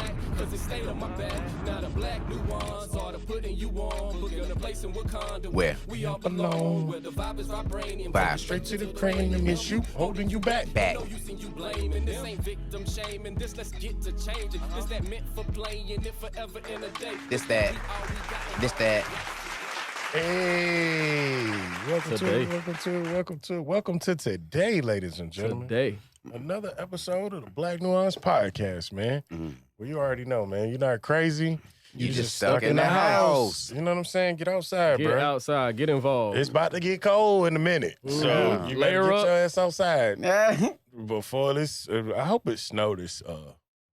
black, cause it stayed on my back. Now the black New-Aunce are the putting you on. Booking a place in Wakanda Where? we all belong. Where the vibe is vibranium. Vibe. Straight to the cranium, it's you holding you back. Back. No use in you blaming. This ain't victim shaming. This let's get to changing. This that meant for playing it forever in a day. This that. This that. Hey, welcome to today, ladies and gentlemen. Today. Another episode of the Black New-Aunce podcast, man. Well, you already know, man. You're not crazy. You just stuck in the house. You know what I'm saying? Get outside, Get bro. outside. Get involved. It's about to get cold in a minute. So you Layer better get up. your ass outside. Yeah. Before this, I hope it snowed this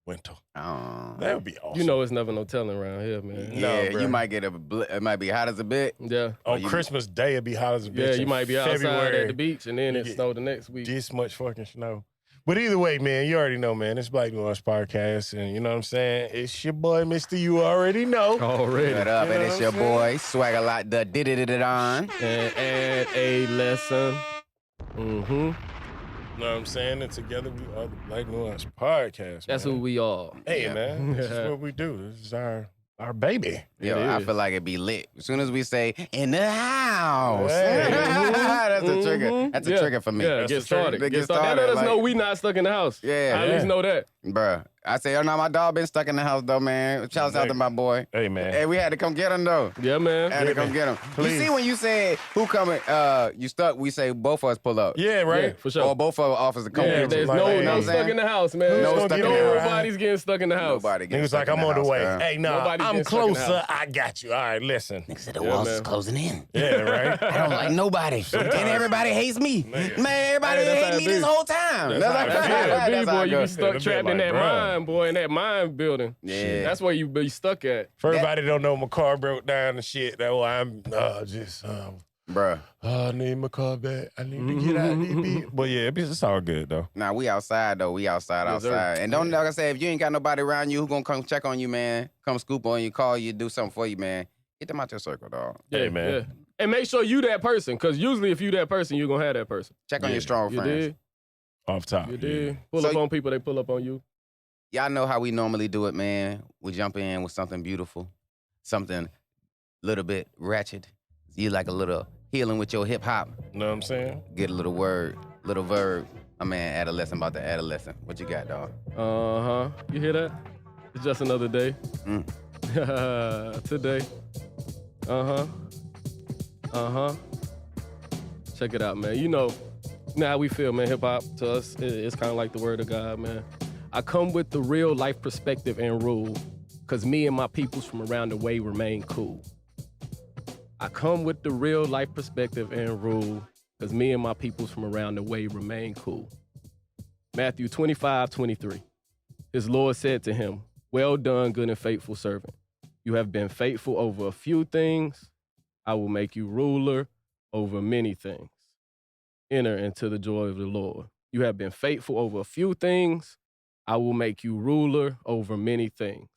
winter. That would be awesome. You know it's never no telling around here, man. Yeah, bro. you might get it might be hot as a bit. Yeah. On Christmas Day, it'd be hot as a bitch. Yeah, you in might be outside February. at the beach and then You it get snowed the next week. This much fucking snow. But either way, man, you already know, man. It's Black New-Aunce podcast, and you know what I'm saying? It's your boy, Mr. You already know. Already. What up? You And know it's what your I'm boy, Swag a Lot, the did-it-on. And add a lesson. Mm-hmm. You know what I'm saying? And together we are the Black New-Aunce podcast, That's man. who we are. Hey, Yeah. man, this is what we do. This is our baby. Yo, It I is. feel like it'd be lit. As soon as we say, in the house. Hey. That's a trigger. That's a Yeah. trigger for me. Yeah, That's get the trigger. started. Get Get started. started, That let us like- know we not stuck in the house. Yeah. I at least know that. Bruh. I say, oh, no, my dog been stuck in the house, though, man. Shouts out to my boy. Hey, man. Hey, we had to come get him, though. Yeah, man. Had to come get him. Please. You see when you said, who coming, you stuck, we say both of us pull up. Yeah, right? Yeah, for sure. Or both of us offers to come Yeah, get you. there's like, no hey, no I'm stuck saying? in the house, man. No stuck in the house. Nobody's getting stuck in the house. Nobody He gets was stuck like, I'm in on the house, way. bruh. Hey, nah, Nobody I'm gets stuck in the closer. house. I got you. All right, listen. Said the Yeah, walls man. is closing in. Yeah, right? I don't like nobody. And everybody hates me. Man, everybody Hey, that's hate how me it this be. whole time. That's how it That's feel. how it be, That's how boy. it You go. be stuck It'll be trapped in like, that bruh. mind, boy, in that mind building. Yeah. That's where you be stuck at. For everybody that don't know, my car broke down and shit. That why I'm just, Bruh. I need my car back. I need to get out of this beat. But yeah, it's all good, though. Nah, we outside, though. We outside. Yes, sir. And don't, like I said, if you ain't got nobody around you who gonna come check on you, man, come scoop on you, call you, do something for you, man, get them out your circle, dog. Hey, man. Yeah. And make sure you that person, because usually if you that person, you're going to have that person. Check on Yeah. your strong You friends. did? Off top. You did? Pull So up on people, they pull up on you. Y'all know how we normally do it, man. We jump in with something beautiful, something little bit ratchet. You like a little healing with your hip hop. You know what I'm saying? Get a little word, little verb. My man, adolescent about the adolescent. What you got, dog? Uh-huh. You hear that? It's just another day. Mm. Today. Uh-huh. Uh-huh. Check it out, man. You know how we feel, man. Hip-hop, to us, it's kind of like the word of God, man. I come with the real life perspective and rule, because me and my peoples from around the way remain cool. I come with the real life perspective and rule, because me and my peoples from around the way remain cool. Matthew 25:23. His Lord said to him, well done, good and faithful servant. You have been faithful over a few things. I will make you ruler over many things. Enter into the joy of the Lord. You have been faithful over a few things. I will make you ruler over many things.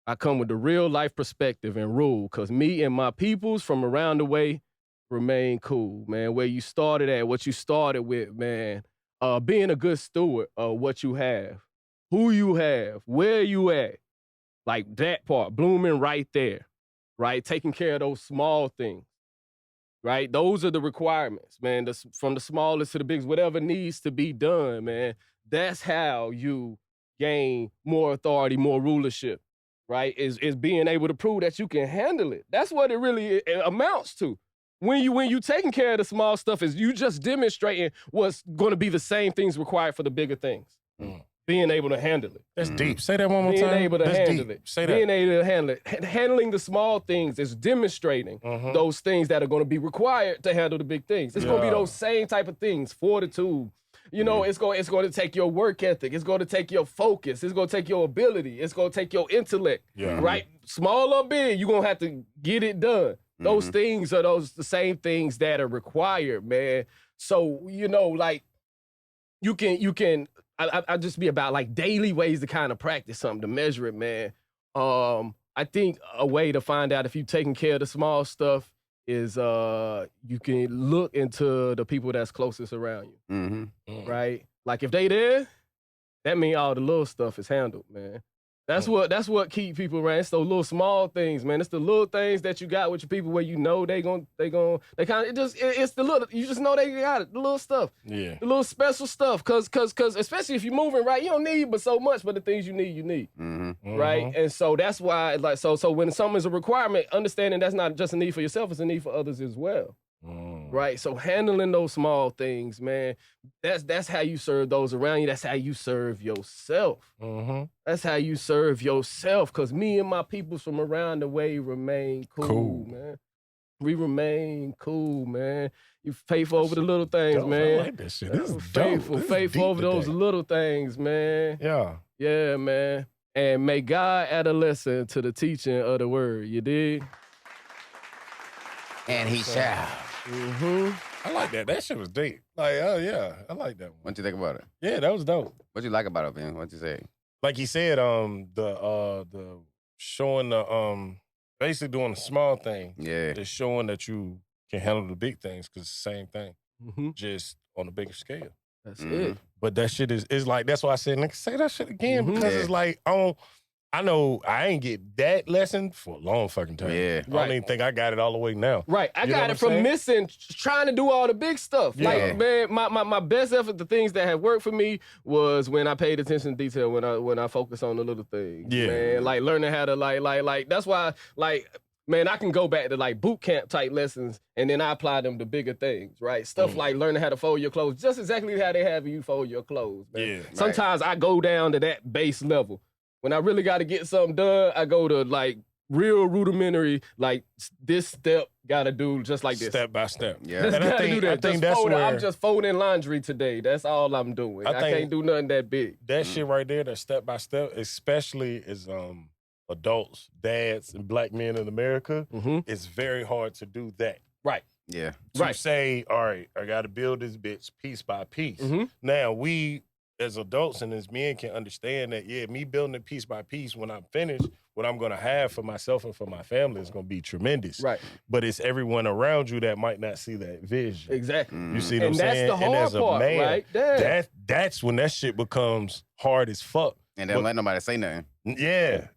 I come with the real life perspective and rule, because me and my peoples from around the way remain cool, man. Where you started at, what you started with, man. Being a good steward of what you have, who you have, where you at. Like that part, blooming right there, right? Taking care of those small things, right? Those are the requirements, man. From the smallest to the biggest, whatever needs to be done, man. That's how you gain more authority, more rulership, right? Is being able to prove that you can handle it. That's what it really amounts to. When you taking care of the small stuff, is you just demonstrating what's going to be the same things required for the bigger things. Being able to handle it. That's deep. Say that one more Being time. able to That's handle deep. it. Say that. Being able to handle it. Handling the small things is demonstrating those things that are going to be required to handle the big things. It's going to be Yeah. those same type of things, fortitude. You know, it's going to take your work ethic. It's going to take your focus. It's going to take your ability. It's going to take your intellect, Yeah. right? Small or big, you're going to have to get it done. Those things are the same things that are required, man. So, you know, like, you can, I just be about like daily ways to kind of practice something, to measure it, man. I think a way to find out if you're taking care of the small stuff is you can look into the people that's closest around you, Mm-hmm. right? Like if they there, that means all the little stuff is handled, man. That's what keep people around. It's those little small things, man. It's the little things that you got with your people where you know they kind of it's the little, you just know they got it, the little stuff. Yeah. The little special stuff. Cause especially if you're moving right, you don't need but so much, but the things you need. Mm-hmm. Right? And so that's why like so when something's a requirement, understanding that's not just a need for yourself, it's a need for others as well. Right, so handling those small things, man, that's how you serve those around you. That's how you serve yourself. That's how you serve yourself. Cause me and my peoples from around the way remain cool, man. We remain cool, man. You faithful over the little things, dope. man. I like this shit. This is faithful, dope. This is faithful deep over those today. little things, man. Yeah. Yeah, man. And may God add a lesson to the teaching of the word. You dig? And he shall. I like that. That shit was deep. Like, oh yeah, I like that one. What you think about it? Yeah, that was dope. What you like about it, man? What you say? Like he said, the showing the basically doing the small thing. Yeah. Just showing that you can handle the big things because it's the same thing, Mm-hmm. just on a bigger scale. That's Mhm. it. But that shit is like, that's why I said, nigga, say that shit again because Yeah. it's like, I know I ain't get that lesson for a long fucking time. Yeah. I don't even think I got it all the way now. Right, I You know got what it I'm from saying? missing, trying to do all the big stuff. Yeah. Like, man, my best effort, the things that have worked for me was when I paid attention to detail, when I focus on the little things. Yeah. Man, like learning how to like. That's why, like, man, I can go back to like boot camp type lessons, and then I apply them to bigger things, right? Stuff like learning how to fold your clothes, just exactly how they have you fold your clothes. Man. Yeah. Sometimes I go down to that base level. When I really got to get something done, I go to like real rudimentary, like this step got to do just like this. Step by step. Yeah. Just And I gotta think- do that. I think Just that's fold it. where- I'm just folding laundry today. That's all I'm doing. I I think- can't do nothing that big. That shit right there, that step by step, especially as adults, dads, and black men in America, it's very hard to do that. Right. Yeah. To say, all right, I got to build this bitch piece by piece. Now, we as adults and as men can understand that, yeah, me building it piece by piece, when I'm finished, what I'm going to have for myself and for my family is going to be tremendous. Right. But it's everyone around you that might not see that vision. Exactly. You see what And I'm that's saying? the hard as a part, man, right there. that's when that shit becomes hard as fuck. And don't let nobody say nothing. Yeah.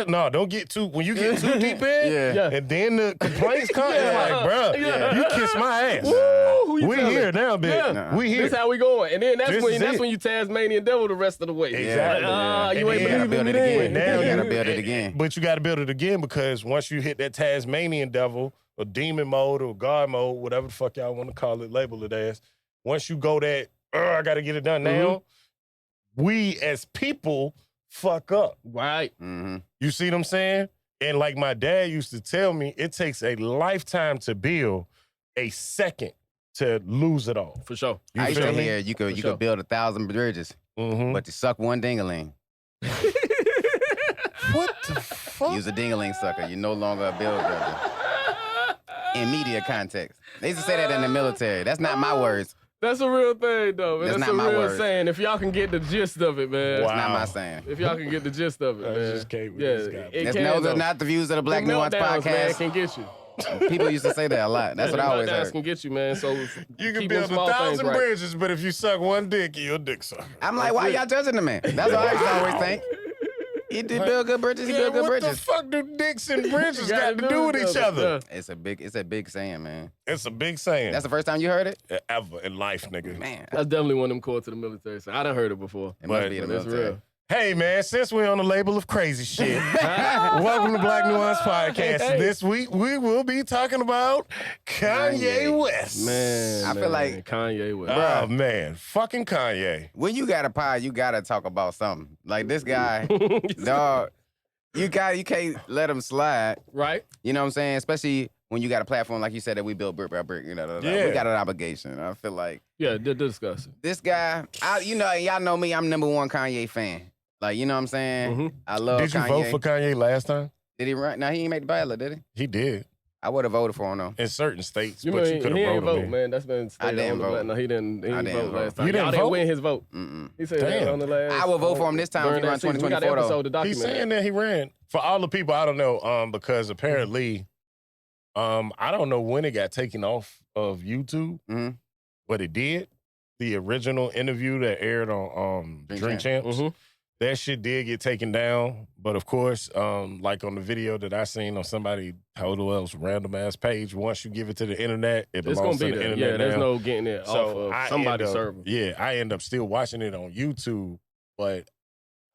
No, don't get too, when you get too deep in, Yeah. and then the complaints come, it's like, bruh, Yeah. you kiss my ass. Woo, who you We telling? here now, bitch. Yeah. Nah. We here. This how we going. And then This is that's it. when you Tasmanian devil the rest of the way. Exactly. Like, you And ain't then You gotta believing build me it then. again. Now You you- gotta build it again. But you got to build it again because once you hit that Tasmanian devil or demon mode or God mode, whatever the fuck y'all want to call it, label it as, once you go that, I got to get it done now, we as people fuck up. Right. Mm-hmm. You see what I'm saying? And like my dad used to tell me, it takes a lifetime to build, a second to lose it all. For sure. I used feel to me? hear you could sure. build 1,000 bridges, Mm-hmm. but you suck one dingaling. What the fuck? Use a dingaling sucker. You're no longer a builder. In media context. They used to say that in the military. That's not my words. That's a real thing, though, man. That's That's not a my real word. saying. If y'all can get the gist of it, man. Wow. That's not my saying. If y'all can get the gist of it, I man. just can't with yeah, this guy. it That's can, those though. are not the views of the Black Them New-Aunce meltdowns, man, podcast. can get you. People used to say that a lot. That's what I always Meltdowns heard. can get you, man. So You can keep them build small 1,000 things right. bridges, but if you suck one dick, you're a dick sucker. I'm like, why y'all judging the man? That's what I used to always think. He did build good bridges. He built good what the bridges. fuck do dicks and bridges Gotta got to do with each other? It's a big saying, man. It's a big saying. That's the first time you heard it, Ever in life, nigga. man. That's definitely one of them core to the military. So I done heard it before. It must But be in the But it's military. real. Hey, man, since we're on the label of crazy shit, welcome to Black Nuance Podcast. Hey. This week, we will be talking about Kanye Kanye. West. Man, I feel like- Kanye West. Oh, man. Fucking Kanye. When you got a pie, you gotta talk about something. Like this guy, dog. You can't let him slide. Right? You know what I'm saying? Especially when you got a platform like you said that we built brick by brick. You know, Yeah. we got an obligation. I feel like Yeah, discuss it. this guy. Y'all know me. I'm #1 Kanye fan. Like, you know what I'm saying? Mhm. I love Did you Kanye. vote for Kanye last time? Did he run? No, he ain't make the ballot, did he? He did. I would have voted for him though. In certain states, You but mean you could he have ain't voted. vote, man. That's been stated didn't on the vote. black. No, he didn't I didn't vote vote. last time. You didn't Y'all didn't vote? win his vote. Mm-mm. He said Damn. that on the last. I will vote for him this time if during he run that season. We got 2024 an though. episode to document. He's saying that he ran. For all the people, I don't know, because apparently, I don't know when it got taken off of YouTube, Mhm. but it did. The original interview that aired on Drink Drink Champs, Mhm. That shit did get taken down, but of course, like on the video that I seen on somebody total else random ass page, once you give it to the internet, it It's belongs gonna to be the there. internet. Yeah, there's now. no getting it off of somebody's server. Yeah, I end up still watching it on YouTube, but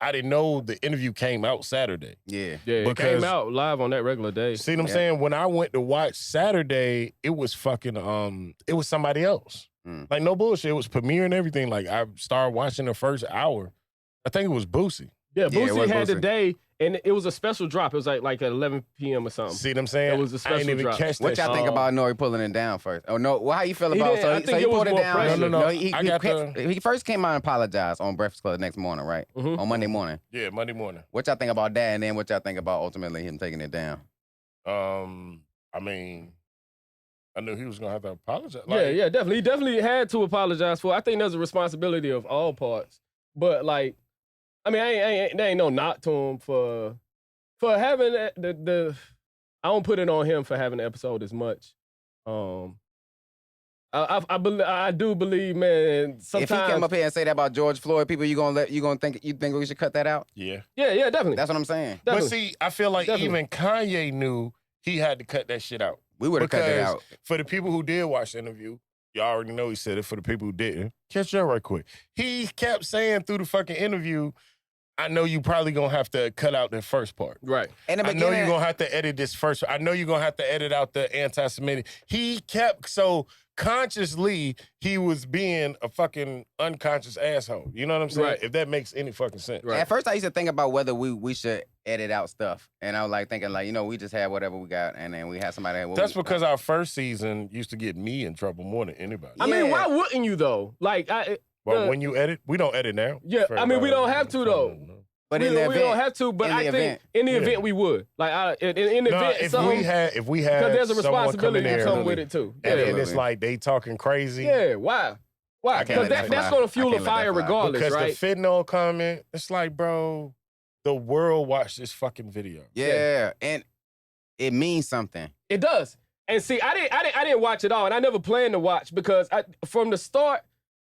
I didn't know the interview came out Saturday. Yeah. Yeah, it Because- came out live on that regular day. See what I'm saying? When I went to watch Saturday, it was fucking it was somebody else. Like no bullshit. It was premiere and everything. Like I started watching the first hour. I think it was Boosie. Yeah, Yeah, it Boosie was had the Boosie. day, and it was a special drop. It was like at 11 p.m. or something. See what I'm saying? It was a I special didn't even drop. catch that. What y'all think shit. about Nori pulling it down first? Oh no, well, how you feel He about? didn't- I think So he it was pulled it more down. pressure. No. He, I got he first came out and apologized on Breakfast Club the next morning, right? Mhm. On Monday morning. Yeah, Monday morning. What y'all think about that? And then what y'all think about ultimately him taking it down? I mean, I knew he was gonna have to apologize. Yeah, definitely. He definitely had to apologize for it. I think there's a responsibility of all parts. But like, I mean, there ain't no knock to him for having the I don't put it on him for having the episode as much. I do believe, man. Sometimes If he came up here and say that about George Floyd, people, you think we should cut that out? Yeah. yeah, definitely. That's what I'm saying. But Definitely. see, I feel like Definitely. even Kanye knew he had to cut that shit out. We would have cut it Because out. for the people who did watch the interview, y'all already know he said it. For the people who didn't, catch that right quick. He kept saying through the fucking interview, I know you probably gonna have to cut out that first part. Right. In the I know beginning, you're gonna have to edit this first. I know you're gonna have to edit out the anti-Semitic. He kept so consciously he was being a fucking unconscious asshole. You know what I'm saying? Right. If that makes any fucking sense. Right. At first, I used to think about whether we should edit out stuff, and I was like thinking like, we just had whatever we got, and then we had somebody. That's because our first season used to get me in trouble more than anybody. I mean, Yeah. why wouldn't you though? Like, Well, when you edit, we don't edit now. Yeah, I mean, we don't have to, though. But we in the don't event, have to, but in the I think event. in the Yeah. event we would. Like, in the No, event, if something, we had because there's a someone responsibility come in to there come with it too. and, Yeah, and it's like they talking crazy. yeah. Why? I can't Because let that that's fly. going to fuel I a can't let that fire fly. regardless, Because right? the fentanyl comment, it's like, bro, the world watched this fucking video. Yeah, and it means something. It does. And see, I didn't watch it all, and I never planned to watch because from the start,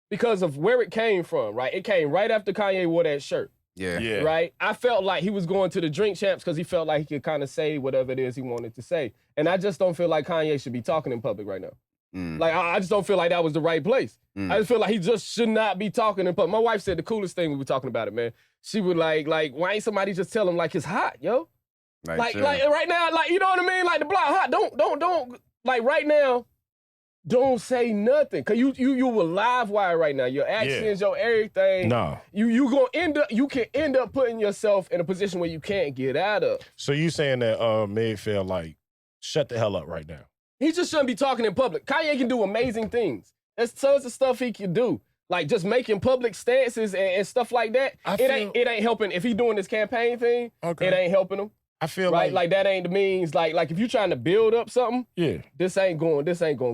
because of where it came from, right? It came right after Kanye wore that shirt. Yeah. Right? I felt like he was going to the drink champs because he felt like he could kind of say whatever it is he wanted to say. And I just don't feel like Kanye should be talking in public right now. Like, I just don't feel like that was the right place. I just feel like he just should not be talking in public. My wife said the coolest thing we were talking about it, man. She would like, why ain't somebody just tell him like it's hot, yo? Like right now, like, you know what I mean? Like the block hot. Don't like right now. Don't say nothing, cause you will live wire right now. Your actions, your everything. No. You can end up putting yourself in a position where you can't get out of. So you saying that Meg felt like, shut the hell up right now. He just shouldn't be talking in public. Kanye can do amazing things. There's tons of stuff he can do, like just making public stances and stuff like that. It ain't helping if he doing this campaign thing. Okay. It ain't helping him. I feel Right, like that ain't the means. Like if you trying to build up something, yeah. this ain't gonna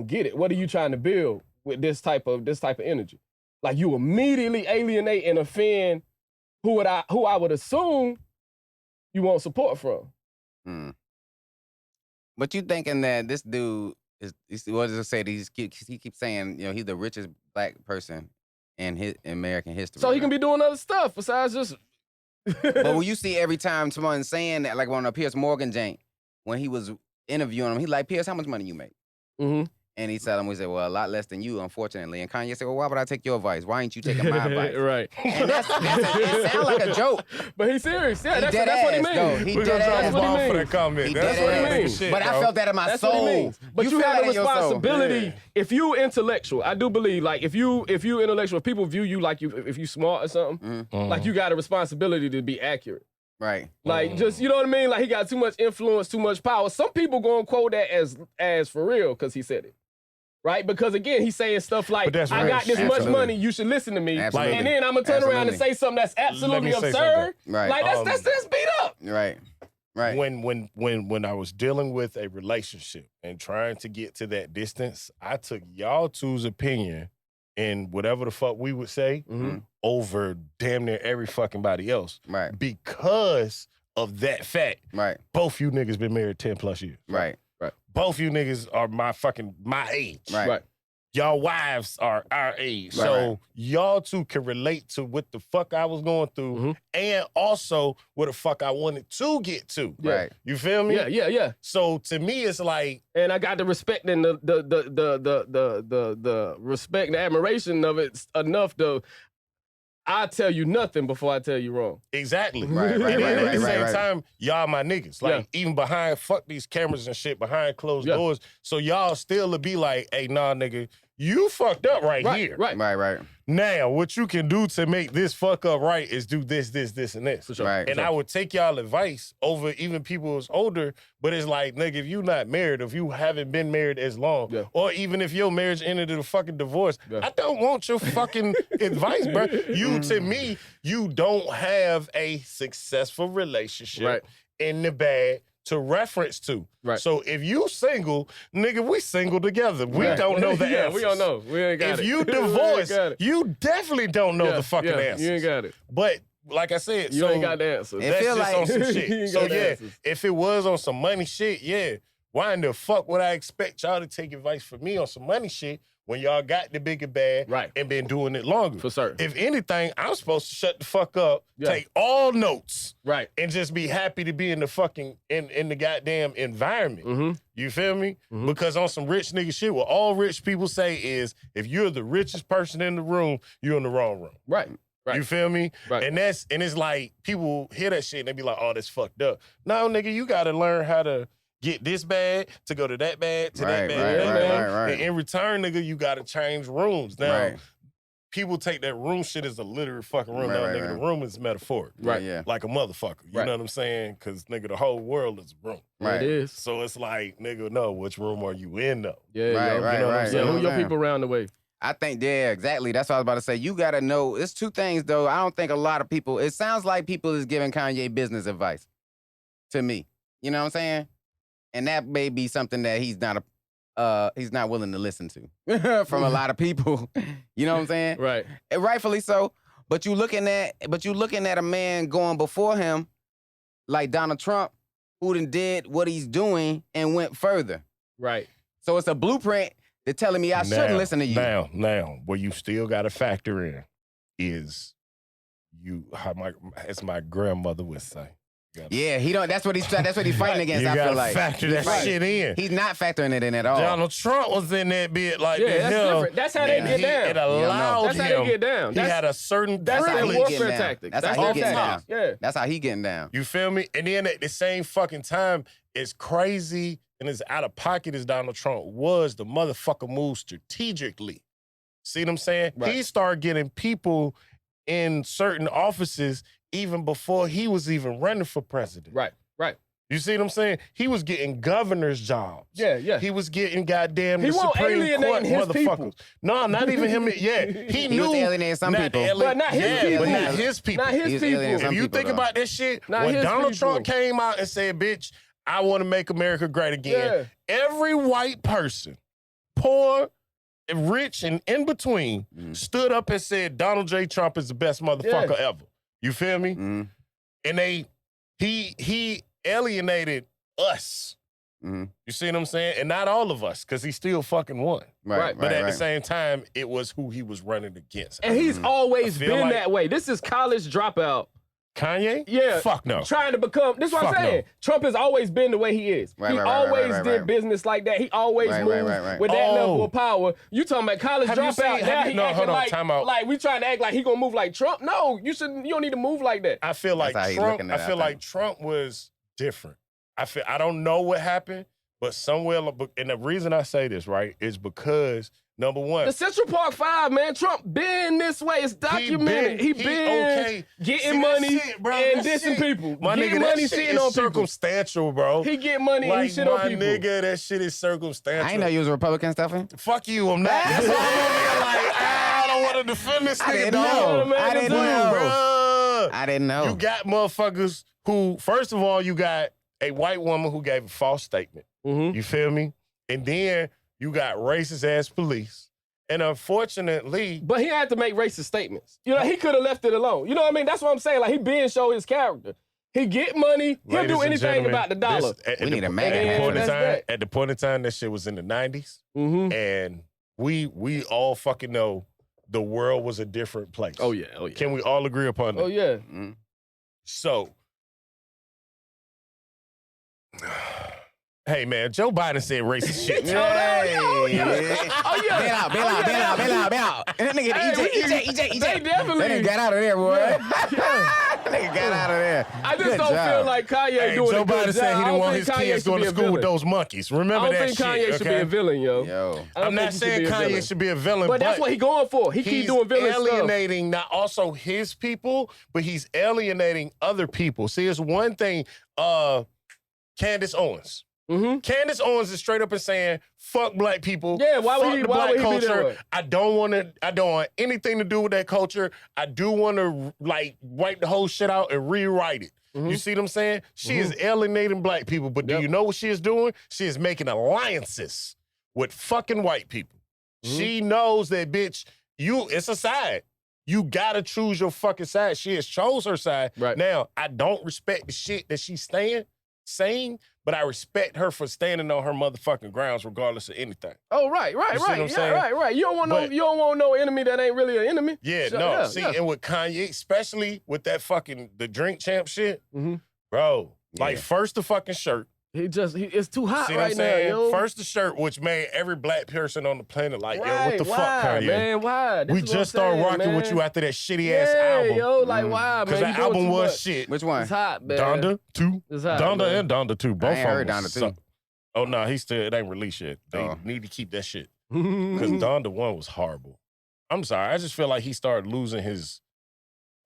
get it. What are you trying to build with this type of energy? Like you immediately alienate and offend who I would assume you want support from. But you thinking that this dude is what does it say? He keeps saying, he's the richest black person in American history. So he can be doing other stuff besides just. But when you see every time someone saying that, like on a Piers Morgan jank, when he was interviewing him, he like, Piers, how much money you make? Mm-hmm. And he said, well, a lot less than you, unfortunately. And Kanye said, well, why would I take your advice? Why ain't you taking my advice? Right. And it sounds like a joke. But he's serious. Yeah, He that's dead what he ass, means. though. He We're dead gonna ass. drop a what he ball for means. that comment. He That's dead what ass. I mean. Shit, But I bro. felt that in my That's soul. what he means. But you feel have that a in your soul. responsibility. Yeah. If you intellectual, I do believe, like, if you intellectual, if people view you like if you smart or something, like you got a responsibility to be accurate. Right. Like, just, you know what I mean? Like, he got too much influence, too much power. Some people gonna quote that as for real because he said it. Right? Because, again, he's saying stuff like, But that's I right. got this Absolutely. much money, you should listen to me. Absolutely. And then I'm gonna turn around and Absolutely. say something that's absolutely Let me say absurd. Right. Like, that's beat up. Right. Right. When I was dealing with a relationship and trying to get to that distance, I took y'all two's opinion and whatever the fuck we would say over damn near every fucking body else. Right. Because of that fact, Right. both you niggas been married 10 plus years. Right. Both you niggas are my age. Right. y'all wives are our age. Right, so right. y'all two can relate to what the fuck I was going through and also what the fuck I wanted to get to. Right. You feel me? Yeah. So to me, it's like, And I got the respect and the respect and admiration of it enough to I tell you nothing before I tell you wrong. exactly. Right, And right, then right, at the right, same right. time, y'all my niggas. Like, even behind, fuck these cameras and shit, behind closed doors. So y'all still to be like, hey, nah, nigga, you fucked up right here. Right. Right. Now, what you can do to make this fuck up right is do this, and this. For sure. Right. And I would take y'all advice over even people who's older, but it's like, nigga, if you not married, if you haven't been married as long, or even if your marriage ended in a fucking divorce, I don't want your fucking advice, bro. You, to me, you don't have a successful relationship in the bag to reference to. Right. So if you single, nigga, we single together. We don't know the answers. We don't know. We ain't got If it. you divorce, you definitely don't know the fucking answers. You ain't got it. But like I said, You ain't got the answers. That's feel just like- on some You shit. ain't So got the yeah, answers. if it was on some money shit, why in the fuck would I expect y'all to take advice from me on some money shit when y'all got the bigger bag and been doing it longer? For certain. If anything, I'm supposed to shut the fuck up, take all notes, and just be happy to be in the fucking in the goddamn environment. You feel me? Because on some rich nigga shit, what all rich people say is, if you're the richest person in the room, you're in the wrong room. Right. You feel me? Right. And it's like people hear that shit and they be like, oh, that's fucked up. No, nigga, you gotta learn how to get this bag to go to that bag to that bag. Right. And in return, nigga, you gotta change rooms. Now, people take that room shit as a literal fucking room. Now, nigga, the room is metaphoric. Right. Yeah. Like a motherfucker. You know what I'm saying? Because, nigga, the whole world is a room. Right. It is. So it's like, nigga, no, which room are you in, though? Yeah, Right, yo. right, You know what I'm right. saying? Yeah, who your Yeah. people around the way? I think, yeah, exactly. That's what I was about to say. You got to know. It's two things, though. I don't think a lot of people, it sounds like people is giving Kanye business advice to me. You know what I'm saying? And that may be something that he's not willing to listen to from a lot of people. You know what I'm saying? Right. And rightfully so. But you looking at a man going before him, like Donald Trump, who done did what he's doing and went further. Right. So it's a blueprint. They're telling me I shouldn't listen to you. Now, what you still got to factor in is as my grandmother would say. Yeah, he don't. That's what he's fighting against. You I gotta feel like factor that shit in. He's not factoring it in at all. Donald Trump was in that bit like Yeah, that's hell. different. That's how they get down. It allowed That's how they get down. He had a certain That's how their he privilege. getting warfare down. tactic. That's how he getting down. Yeah. That's how he getting down. You feel me? And then at the same fucking time, it's crazy and as out of pocket as Donald Trump was, the motherfucker moved strategically. See what I'm saying? Right. He started getting people in certain offices even before he was even running for president. Right. You see what I'm saying? He was getting governor's jobs. Yeah. He was getting goddamn He the won't Supreme alienate Court his motherfuckers. people. No, not even him. Yeah, he knew was alienating some people. But not his people. But not his people. Not his He's people. alienating If some you people, think though. about that shit, Not when his Donald people. Trump came out and said, bitch, I want to make America great again, every white person, poor, rich, and in between, stood up and said, Donald J. Trump is the best motherfucker ever. You feel me? Mhm. And he alienated us. Mhm. You see what I'm saying? And not all of us, because he still fucking won. Right. But at the right. same time, it was who he was running against. And he's always I feel been like- that way. This is college dropout. Kanye? Yeah. Fuck no. Trying to become, this is what I'm Fuck saying. no. Trump has always been the way he is. Right, he right, right, always right, did right. business like that. He always Right, moved right. with that level Oh. of power. You talking about college Have you dropout. seen- Now have you- he no, acting hold on, like, time out. like we trying to act like he gonna move like Trump. No, you don't need to move like that. I feel like That's how he Trump. looking at I it, feel I like think. Trump was different. I don't know what happened, but somewhere. And the reason I say this right is because number one, The Central Park Five, man, Trump been this way. It's documented. He been okay. getting See, that money shit, bro, and that dissing shit- people. My Getting nigga, money, that shit shitting is on people. circumstantial, bro. He get money and like he shit on my people. nigga, that shit is circumstantial. I didn't know you was a Republican, Stephen. Fuck you, I'm not. That's why I'm like, I don't want to defend this I nigga, didn't dog. know. I didn't know. Bruh. I didn't know. You got motherfuckers who, first of all, you got a white woman who gave a false statement. Mhm. You feel me? And then you got racist ass police. And unfortunately, But he had to make racist statements. You know, he could have left it alone. You know what I mean? That's what I'm saying. Like, he been show his character. He get money. He'll ladies do and anything gentlemen, about the dollar. this- at We the- need a at man. the point in That's time, that. At the point in time, that shit was in the 90s. Mm-hmm. And we all fucking know the world was a different place. Oh yeah. Can we all agree upon that? Oh yeah. Mm. So, hey man, Joe Biden said racist shit. Bail out. And that nigga, EJ. They definitely. That nigga got out of there, boy. That nigga got out of there. I just Good don't job. feel like Kanye doing Joe a good Biden said job. he I didn't don't want think his Kanye kids should going be to a school with villain. those monkeys. I Remember don't that think shit. Kanye should be a villain, yo. Yo. I'm not saying Kanye should be a villain, But that's what he going for. He keep he's doing villain stuff. alienating not also his people, but he's alienating other people. See, it's one thing, Candace Owens. Mm-hmm. Candace Owens is straight up and saying, fuck black people. Yeah, why would fuck he- the why black would he be culture. doing? I don't want anything to do with that culture. I do want to like wipe the whole shit out and rewrite it. Mm-hmm. You see what I'm saying? She is alienating black people, but do you know what she is doing? She is making alliances with fucking white people. She knows that, bitch, it's a side. You gotta choose your fucking side. She has chose her side. Right. Now, I don't respect the shit that she's saying, but I respect her for standing on her motherfucking grounds regardless of anything. Oh, right. You see what I'm Yeah, saying? right. You don't But- want no enemy that ain't really an enemy. Yeah, So, no. yeah. And with Kanye, especially with that fucking the drink champ shit, Mhm. bro. Like Yeah. first the fucking shirt. It's too hot See what right I'm now, saying? yo. First the shirt, which made every black person on the planet like, yo, what the why, fuck, Kanye? man? Why? This We is what I'm just started saying, rocking with man. you after that shitty Yeah, ass album. yo, like why, man? Because You that doing album too was much. shit. Which one? It's hot, man. Donda 2. It's hot, Donda man. and Donda 2. Both I ain't of heard them Donda 2. suck. Oh, no, it ain't released yet. They Oh. need to keep that shit. Because Donda 1 was horrible. I'm sorry. I just feel like he started losing his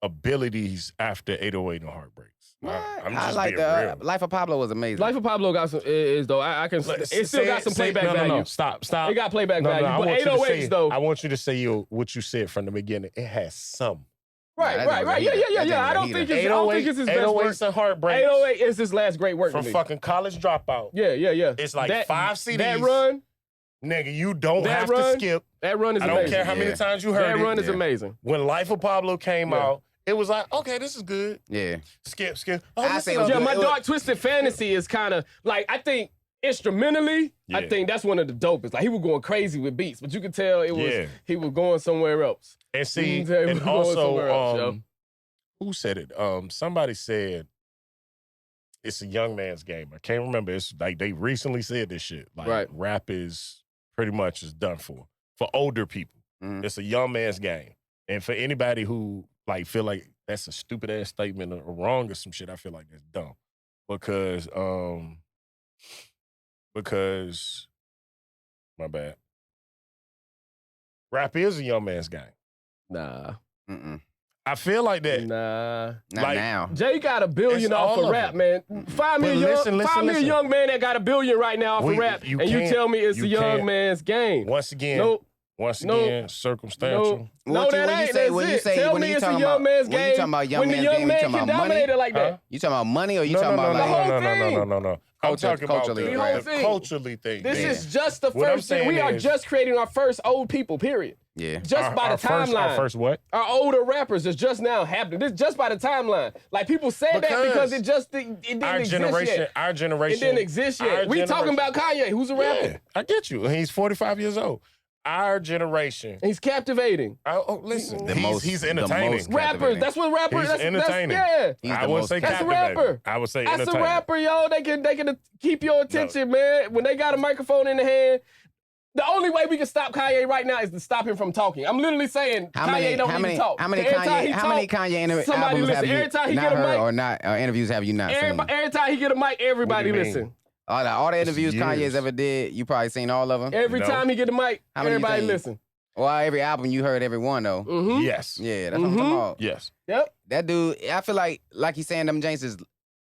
abilities after 808 and Heartbreaks. I'm I just like being the real. Life of Pablo was amazing. Life of Pablo got some is though. I can. Look, It still say got it- some say- playback no, value. No, stop. It got playback value. I But want you to 808s say, though. I want you to say what you said from the beginning. It has some. Right. that thing was a Yeah. heater. That thing I was a don't heater. think it's his best work. 808s and Heartbreaks 808 is his last great work from to me. fucking College Dropout. Yeah. It's like 5 CDs. That run, Nigga, you don't That have run- to skip. that run is I amazing. don't care how many Yeah. times you heard That it. run is Yeah. amazing. When Life of Pablo came Yeah. out, it was like, okay, this is good. Yeah. Skip. Oh, I this say is it was a- Yeah, good. my It was- Dark Twisted Fantasy is kind of like, I think instrumentally, I Yeah. think that's one of the dopest. Like he was going crazy with beats, but you could tell Yeah. he was going somewhere else. And see, You can tell he and was going somewhere else, also, yo. who said it? Somebody said it's a young man's game. I can't remember. It's like they recently said this shit. Like Right. rap is pretty much is done for older people. Mhm. It's a young man's game. And for anybody who like feel like that's a stupid ass statement or wrong or some shit, I feel like that's dumb. Because my bad. Rap is a young man's game. Nah. Mm-mm. I feel like that. Nah. Not Like- now. Jay got $1 It's billion off all of of rap, it. man. Find me But a listen, young man that got $1 billion right now off of rap, you and you can't- tell me it's you a young can't- man's game. Once again, Nope. circumstantial. No, What that when you ain't. say- That's when you it. say- Tell when me you it's a talking young about- man's when you game. talking about young when the man's young game, you man talking can about money? dominate it like that. Huh? You talking about money or you talking about The like whole No. I'm Culture- talking about culturally, the right. the culturally thing. This Yeah. is just the What I'm first thing. saying We are is- just creating our first old people, period. Yeah. Just by the timeline. Our first what? Our older rappers is just now happening. This just by the timeline. Like people said that because it didn't Our exist generation, yet. our generation. It didn't exist our yet. We talking generation- about Kanye, who's a rapper. Yeah, I get you. And he's 45 years old. Our generation. He's captivating. Listen, The he's most- he's the entertaining. most Rappers, captivating. that's what rappers. He's That's entertaining. yeah. He's I the wouldn't most- say That's a captivating. rapper. I would say That's a entertaining. rapper, yo. They can keep your attention, man. When they got a microphone in the hand, the only way we can stop Kanye right now is to stop him from talking. I'm literally saying Kanye don't need to talk. How many Every time he Kanye talk, albums somebody have listen. you Every time he not get a heard mic, or not interviews have you not seen? every time he get a mic, everybody What do you listen. mean? All the interviews Years. Kanye's ever did, you probably seen all of them. Every No. time he get a mic, How many you everybody think? listen. Well, every album you heard every one though. Mm-hmm. Yes. Yeah, that's what I'm talking about. Yes. Yep. That dude, I feel like he's saying, them James is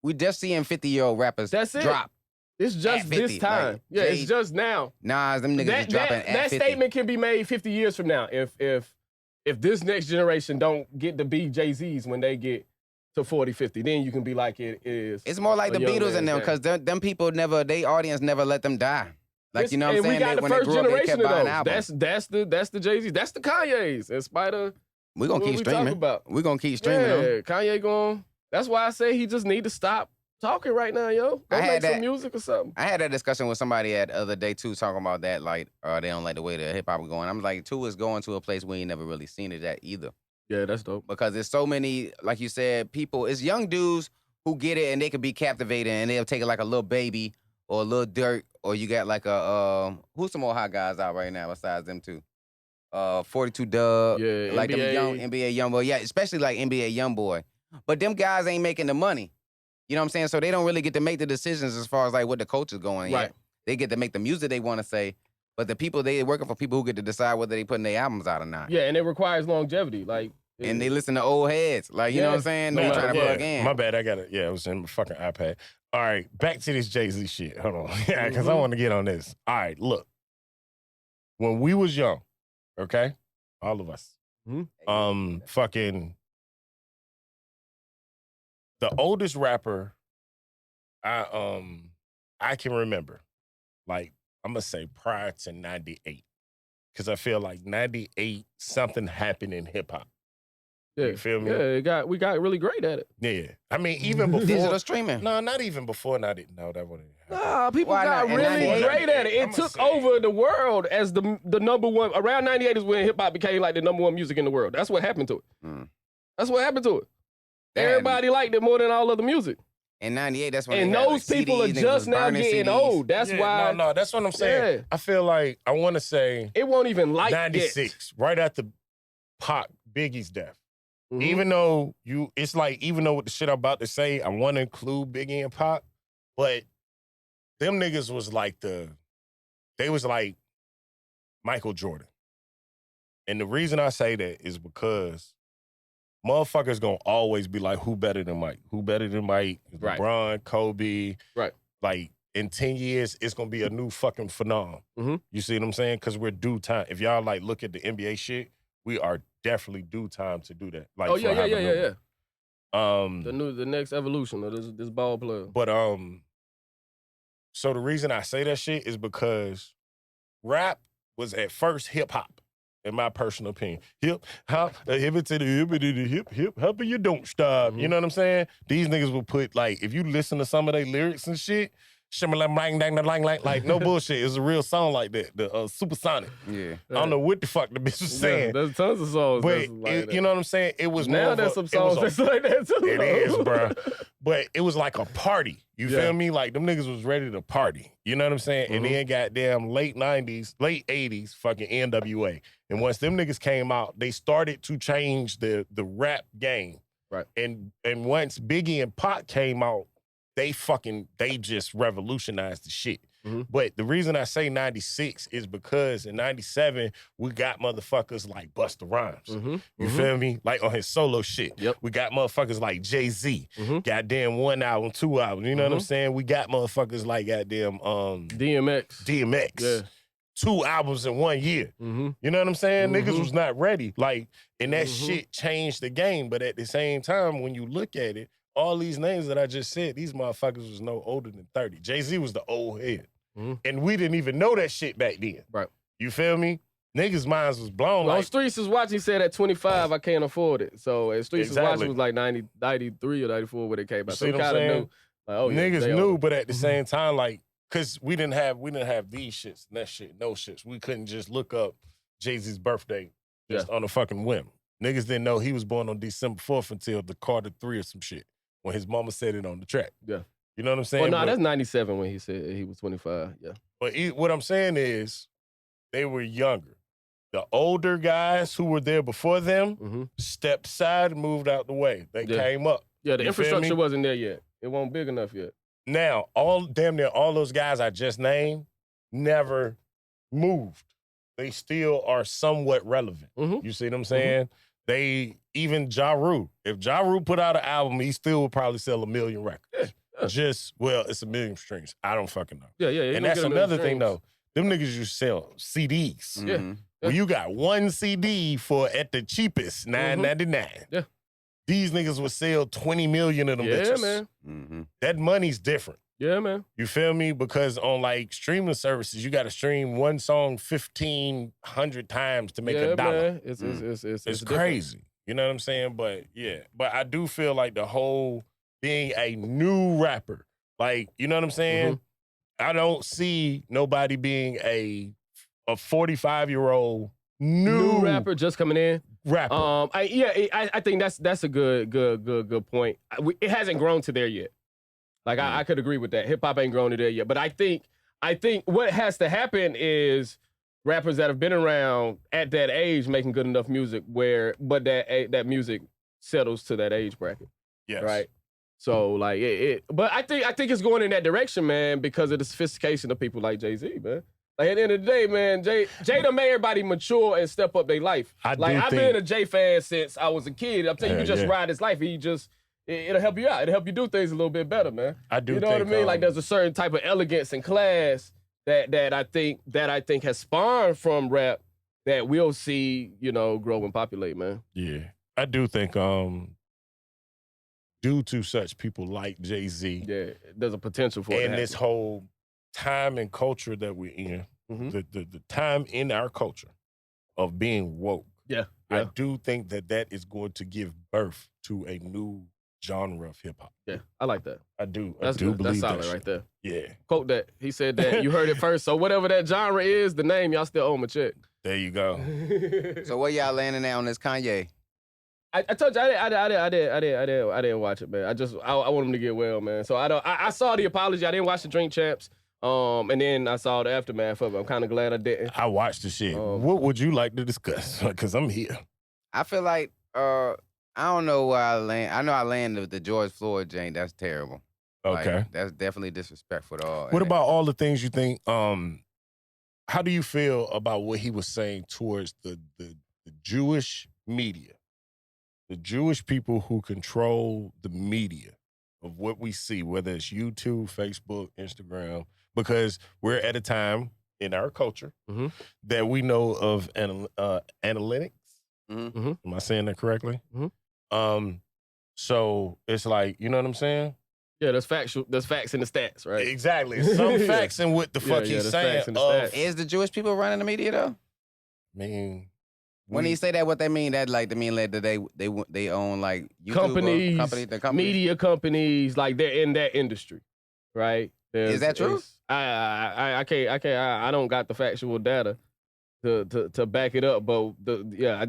we just seeing 50-year-old rappers That's it. drop. It's just At 50, this time. like, Yeah, Jay- it's just now. Nas, them niggas That, is dropping that, at that 50. statement can be made 50 years from now if this next generation don't get to be Jay-Z's when they get to 40, 50. Then you can be like it is. It's more like a the young Beatles and them, man's because them people never, they audience never let them die. Like, you know what I'm and saying? we got They- the when they first grew up, they generation kept of buying those. albums. That's the Jay-Z's. That's the Kanye's. In spite of We're going what to keep we talking streaming. about. We're going to keep streaming them. Yeah, Kanye going. That's why I say he just need to stop talking right now, yo. Go I had make some that- music or something. I had that discussion with somebody the other day too, talking about that, like, they don't like the way the hip hop is going. I'm like, too is going to a place we ain't never really seen it at either. Yeah, that's dope. Because there's so many, like you said, people, it's young dudes who get it and they can be captivated and they'll take it like a little baby or a little Dirt, or you got like who's some more hot guys out right now besides them two? 42 Dub, Yeah, like NBA. them young NBA Youngboy, yeah, especially like NBA Youngboy. But them guys ain't making the money. You know what I'm saying? So they don't really get to make the decisions as far as like what the coach is going. Right. Yet. They get to make the music they want to say, but the people, they working for people who get to decide whether they putting their albums out or not. Yeah, and it requires longevity. Like, And they listen to old heads. Like, you know what I'm saying? They trying to plug in. My bad, I got it. Yeah, it was in my fucking iPad. All right, back to this Jay-Z shit. Hold on. Yeah, because I want to get on this. All right, look. When we was young, okay? All of us. Fucking the oldest rapper I can remember, like, I'm gonna say prior to 98. Because I feel like 98, something happened in hip-hop. yeah, You feel me? Yeah, we got really great at it. Yeah. I mean, even before. Digital streaming. No, not even before 90. No, that wouldn't happen. Nah, people Why got not? In really 98? great at it. It I'ma took say- over the world as the number one. Around 98 is when hip hop became like the number one music in the world. That's what happened to it. Mm. That's what happened to it. Damn. Everybody liked it more than all other music. In 98, that's when And they had, those like, people CDs, are niggas just was now burning getting CDs. old. That's Yeah, why No, that's what I'm saying. Yeah. I feel like, I want to say it won't even like 96, right after Pac, Biggie's death. that. Mhm. Even though it's like, even though with the shit I'm about to say, I want to include Biggie and Pac, but them niggas was like they was like Michael Jordan. And the reason I say that is because motherfuckers gonna always be like, who better than Mike? Who better than Mike? Right. LeBron, Kobe. Right. Like, in 10 years, it's gonna be a new fucking phenomenon. Mhm. You see what I'm saying? Because we're due time. If y'all like look at the NBA shit, we are definitely due time to do that. Like, Oh for yeah. having no- The next evolution of this ball player. But so the reason I say that shit is because rap was at first hip hop, in my personal opinion. Hip hop, hip it to the hip it to the hip hop, and you don't stop. You know what I'm saying? These niggas will put, like, if you listen to some of their lyrics and shit, like no bullshit. It's a real song like that, the Supersonic. Yeah. I don't know what the fuck the bitch was Yeah, saying. there's tons of songs. But that's like it, that. you know what I'm saying? It was Now more there's of some a- it was songs a- that's like that too. It is, bro. But it was like a party. You Yeah. feel me? Like, them niggas was ready to party. You know what I'm saying? And then goddamn late 90s, late 80s, fucking NWA. And once them niggas came out, they started to change the rap game. Right. And once Biggie and Pac came out, they just revolutionized the shit. But the reason I say 96 is because in 97, we got motherfuckers like Busta Rhymes. You feel me? Like, on his solo shit. Yep. We got motherfuckers like Jay-Z. Goddamn 1 album, 2 albums. You know what I'm saying? We got motherfuckers like goddamn DMX. Yeah. 2 albums in 1 year. You know what I'm saying? Niggas was not ready. Like, and that shit changed the game. But at the same time, when you look at it, all these names that I just said, these motherfuckers was no older than 30. Jay-Z was the old head. And we didn't even know that shit back then. Right. You feel me? Niggas' minds was blown. Well, Like, Streets is watching. He said at 25, I can't afford it. So at Streets is Exactly. watching was like 93 or 94 when it came out. You So see he what I'm kind of saying? knew. Like, oh, yeah, niggas they knew, older. but at the same time, like, cause we didn't have these shits and that shit, no shits. We couldn't just look up Jay-Z's birthday just on a fucking whim. Niggas didn't know he was born on December 4th until the Carter 3 or some shit, when his mama said it on the track. Yeah. You know what I'm saying? Well, no, But- that's 97 when he said he was 25. Yeah. But what I'm saying is, they were younger. The older guys who were there before them stepped aside and moved out the way. They Yeah. came up. Yeah, the You feel infrastructure me? wasn't there yet. It wasn't big enough yet. Now, damn near all those guys I just named never moved. They still are somewhat relevant. You see what I'm saying? They, even Ja Rule. If Ja Rule put out an album, he still would probably sell 1 million records. It's 1 million streams. I don't fucking know. Yeah. And that's another thing, though. Them niggas used to sell CDs. Mhm. Well, you got 1 CD for, at the cheapest, $9.99. Yeah. These niggas would sell 20 million of them Yeah, bitches. man. Mm-hmm. That money's different. Yeah, man. You feel me? Because on, like, streaming services, you got to stream one song 1,500 times to make yeah, $1. man. It's It's different. crazy. You know what I'm saying? But yeah, but I do feel like the whole being a new rapper. Like, you know what I'm saying? I don't see nobody being a 45-year-old new rapper just coming in. rapper. I think that's a good point. It hasn't grown to there yet. Like I could agree with that. Hip hop ain't grown to there yet. But I think what has to happen is rappers that have been around at that age making good enough music but that music settles to that age bracket. Yes. Right. So like but I think it's going in that direction, man, because of the sophistication of people like Jay-Z, man. Like at the end of the day, man, Jay done made everybody mature and step up their life. I've been a Jay fan since I was a kid. I'm telling you, just ride his life. It'll help you out. It'll help you do things a little bit better, man. You know what I mean? Like there's a certain type of elegance and class that I think has spawned from rap that we'll see, grow and populate, man. Yeah. I do think due to such people like Jay-Z. Yeah, there's a potential for it. And this whole time and culture that we're in, the time in our culture of being woke. Yeah. I do think that is going to give birth to a new genre of hip hop. Yeah, I like that. I do. That's I do good. believe That's solid that right there. Yeah. Quote that. He said that. You heard it first. So whatever that genre is, the name, y'all still owe him a check. There you go. So where y'all landing at on this Kanye? I told you I didn't watch it, man. I want him to get well, man. So I saw the apology. I didn't watch the Drink Champs. And then I saw the aftermath of it. I'm kind of glad I didn't. I watched the shit. What would you like to discuss? Because I'm here. I feel like I don't know where I land. I know I landed with the George Floyd Jane. That's terrible. Okay. Like, that's definitely disrespectful to all. What about all the things you think? How do you feel about what he was saying towards the Jewish media? The Jewish people who control the media of what we see, whether it's YouTube, Facebook, Instagram, because we're at a time in our culture that we know of analytics. Am I saying that correctly? So it's like, you know what I'm saying? Yeah, there's facts in the stats, right? Exactly. Some facts in what the fuck he's saying. Is the Jewish people running the media though? I mean, when he say that, what they mean? That like to mean like that they own like companies, companies, media companies, like they're in that industry, right? Is that true? I can't. I don't got the factual data to back it up, but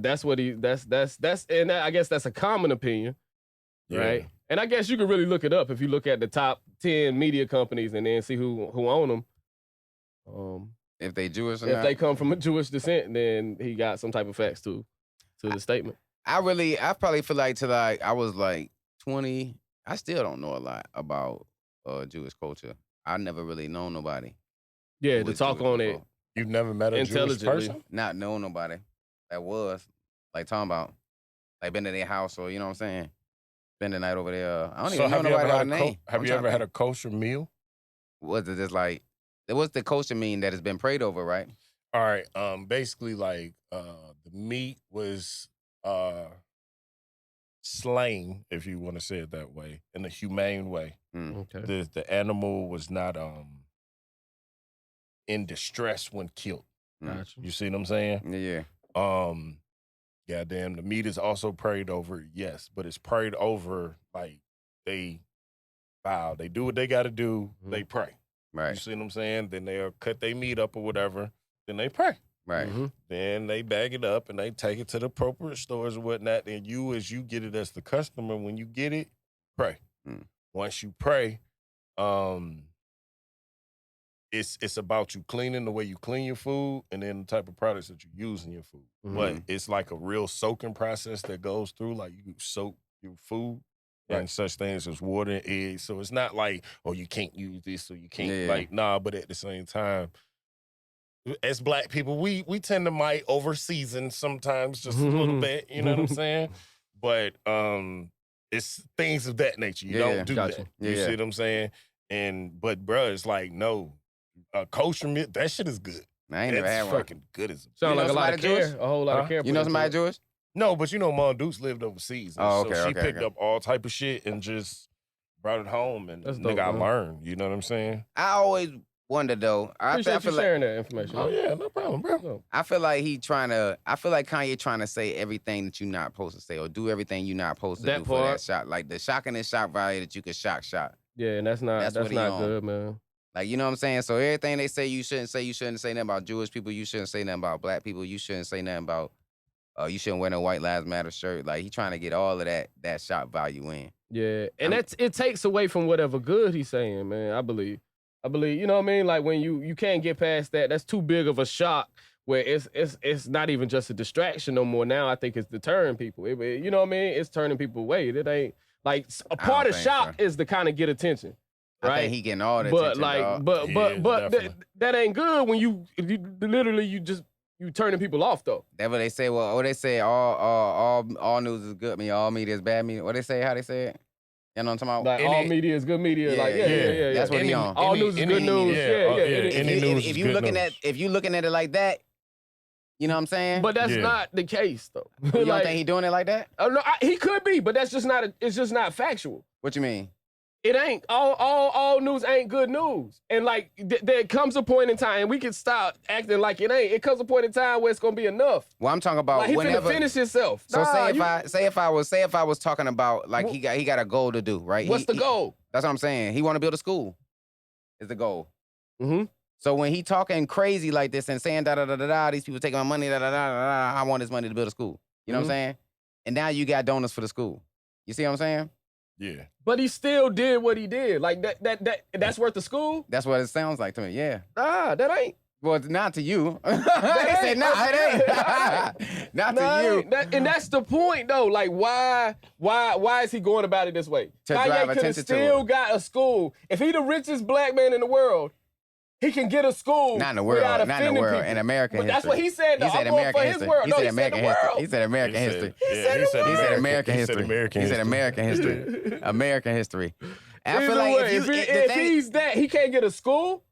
that's what that's and I guess that's a common opinion, right? And I guess you can really look it up if you look at the top 10 media companies and then see who own them. If they Jewish or if not. they come from a Jewish descent, then he got some type of facts to the statement. I probably feel like I was like 20. I still don't know a lot about Jewish culture. I never really known nobody. Yeah, to talk on it. You've never met a Jewish person? Not know nobody that was like talking about like been to their house or you know what I'm saying. Spend the night over there. I don't even know nobody by name. Have you ever had a kosher meal? Was it just like? What's the kosher mean that has been prayed over, right? All right. Basically, like the meat was slain, if you want to say it that way, in a humane way. Okay. The animal was not in distress when killed. Gotcha. You see what I'm saying? Yeah. Goddamn, the meat is also prayed over, yes, but it's prayed over like they vow. They do what they got to do. They pray. Right. You see what I'm saying? Then they'll cut their meat up or whatever. Then they pray. Right. Then they bag it up and they take it to the appropriate stores or whatnot. And as you get it as the customer, when you get it, pray. Once you pray, it's about you cleaning the way you clean your food and then the type of products that you use in your food. But it's like a real soaking process that goes through. Like you soak your food. And such things as water and eggs. So it's not like, oh, you can't use this or you can't nah, but at the same time, as black people, we tend to might over season sometimes just a little bit, you know what I'm saying? But it's things of that nature. You don't do that. You see what I'm saying? But bruh, it's like, no, kosher meat, that shit is good. I ain't never had one. Fucking good as Sound like a lot of care, a whole lot of care. You know somebody Jewish? No, but you know, Mom Dukes lived overseas. Oh, okay, so she picked up all type of shit and just brought it home. And That's nigga, dope, I man. learned. You know what I'm saying? I always wonder though. I Appreciate feel you like sharing that information. Oh man. yeah, no problem, bro. No. I feel like Kanye trying to say everything that you're not supposed to say or do everything you're not supposed to That do for that part. shot. Like the shocking and shock value that you could shock. Yeah, and that's That's what he not on. good, man. Like, you know what I'm saying? So everything they say you shouldn't say nothing about Jewish people, you shouldn't say nothing about black people, you shouldn't say nothing about you shouldn't wear no White Lives Matter shirt. Like he trying to get all of that shock value in. Yeah, and it takes away from whatever good he's saying, man. I believe, you know what I mean? Like when you can't get past that, that's too big of a shock where it's not even just a distraction no more. Now I think it's deterring people. You know what I mean? It's turning people away. It ain't like a part of think shock so. is to kind of get attention, right? I think he getting all the but attention, like, dog. but definitely. that ain't good when you literally you turning people off though. That's what they say. Well, what they say, all news is good. All media is bad media. What they say? How they say it? You know what I'm talking about? Like all media is good media. Like yeah. That's what he on. All news is good news. Any news If is you good looking news. if you looking at it like that, you know what I'm saying? But that's Yeah. not the case though. you don't think he doing it like that? No, he could be, but that's just not. It's just not factual. What you mean? It ain't all news ain't good news, and like there comes a point in time, and we can stop acting like it ain't. It comes a point in time where it's gonna be enough. Well, I'm talking about Like he whenever. finna finish himself. So Nah, say if I was talking about like he got a goal to do, right? what's the goal? That's what I'm saying. He want to build a school. Is the goal. Mm-hmm. So when he talking crazy like this and saying da da da da da, these people taking my money da da da da da, I want this money to build a school. You know what I'm saying? And now you got donors for the school. You see what I'm saying? Yeah. But he still did what he did. Like that's worth the school? That's what it sounds like to me. Yeah. Nah, that ain't. Well, it's not to you. They said, nah, it ain't. Not to you. And that's the point though. Like why is he going about it this way? To Kanye drive could have attention to still it. got a school. If he the richest black man in the world, he can get a school. Not in the world. without Not in the offending world. people. In American But history. that's what he said though. He said I'm going American for history. his world. He No, said he American said the history. world. He said American He history. said He said American He history. said American He said history. American history. American history. I Either feel like way, if he's that, he can't get a school.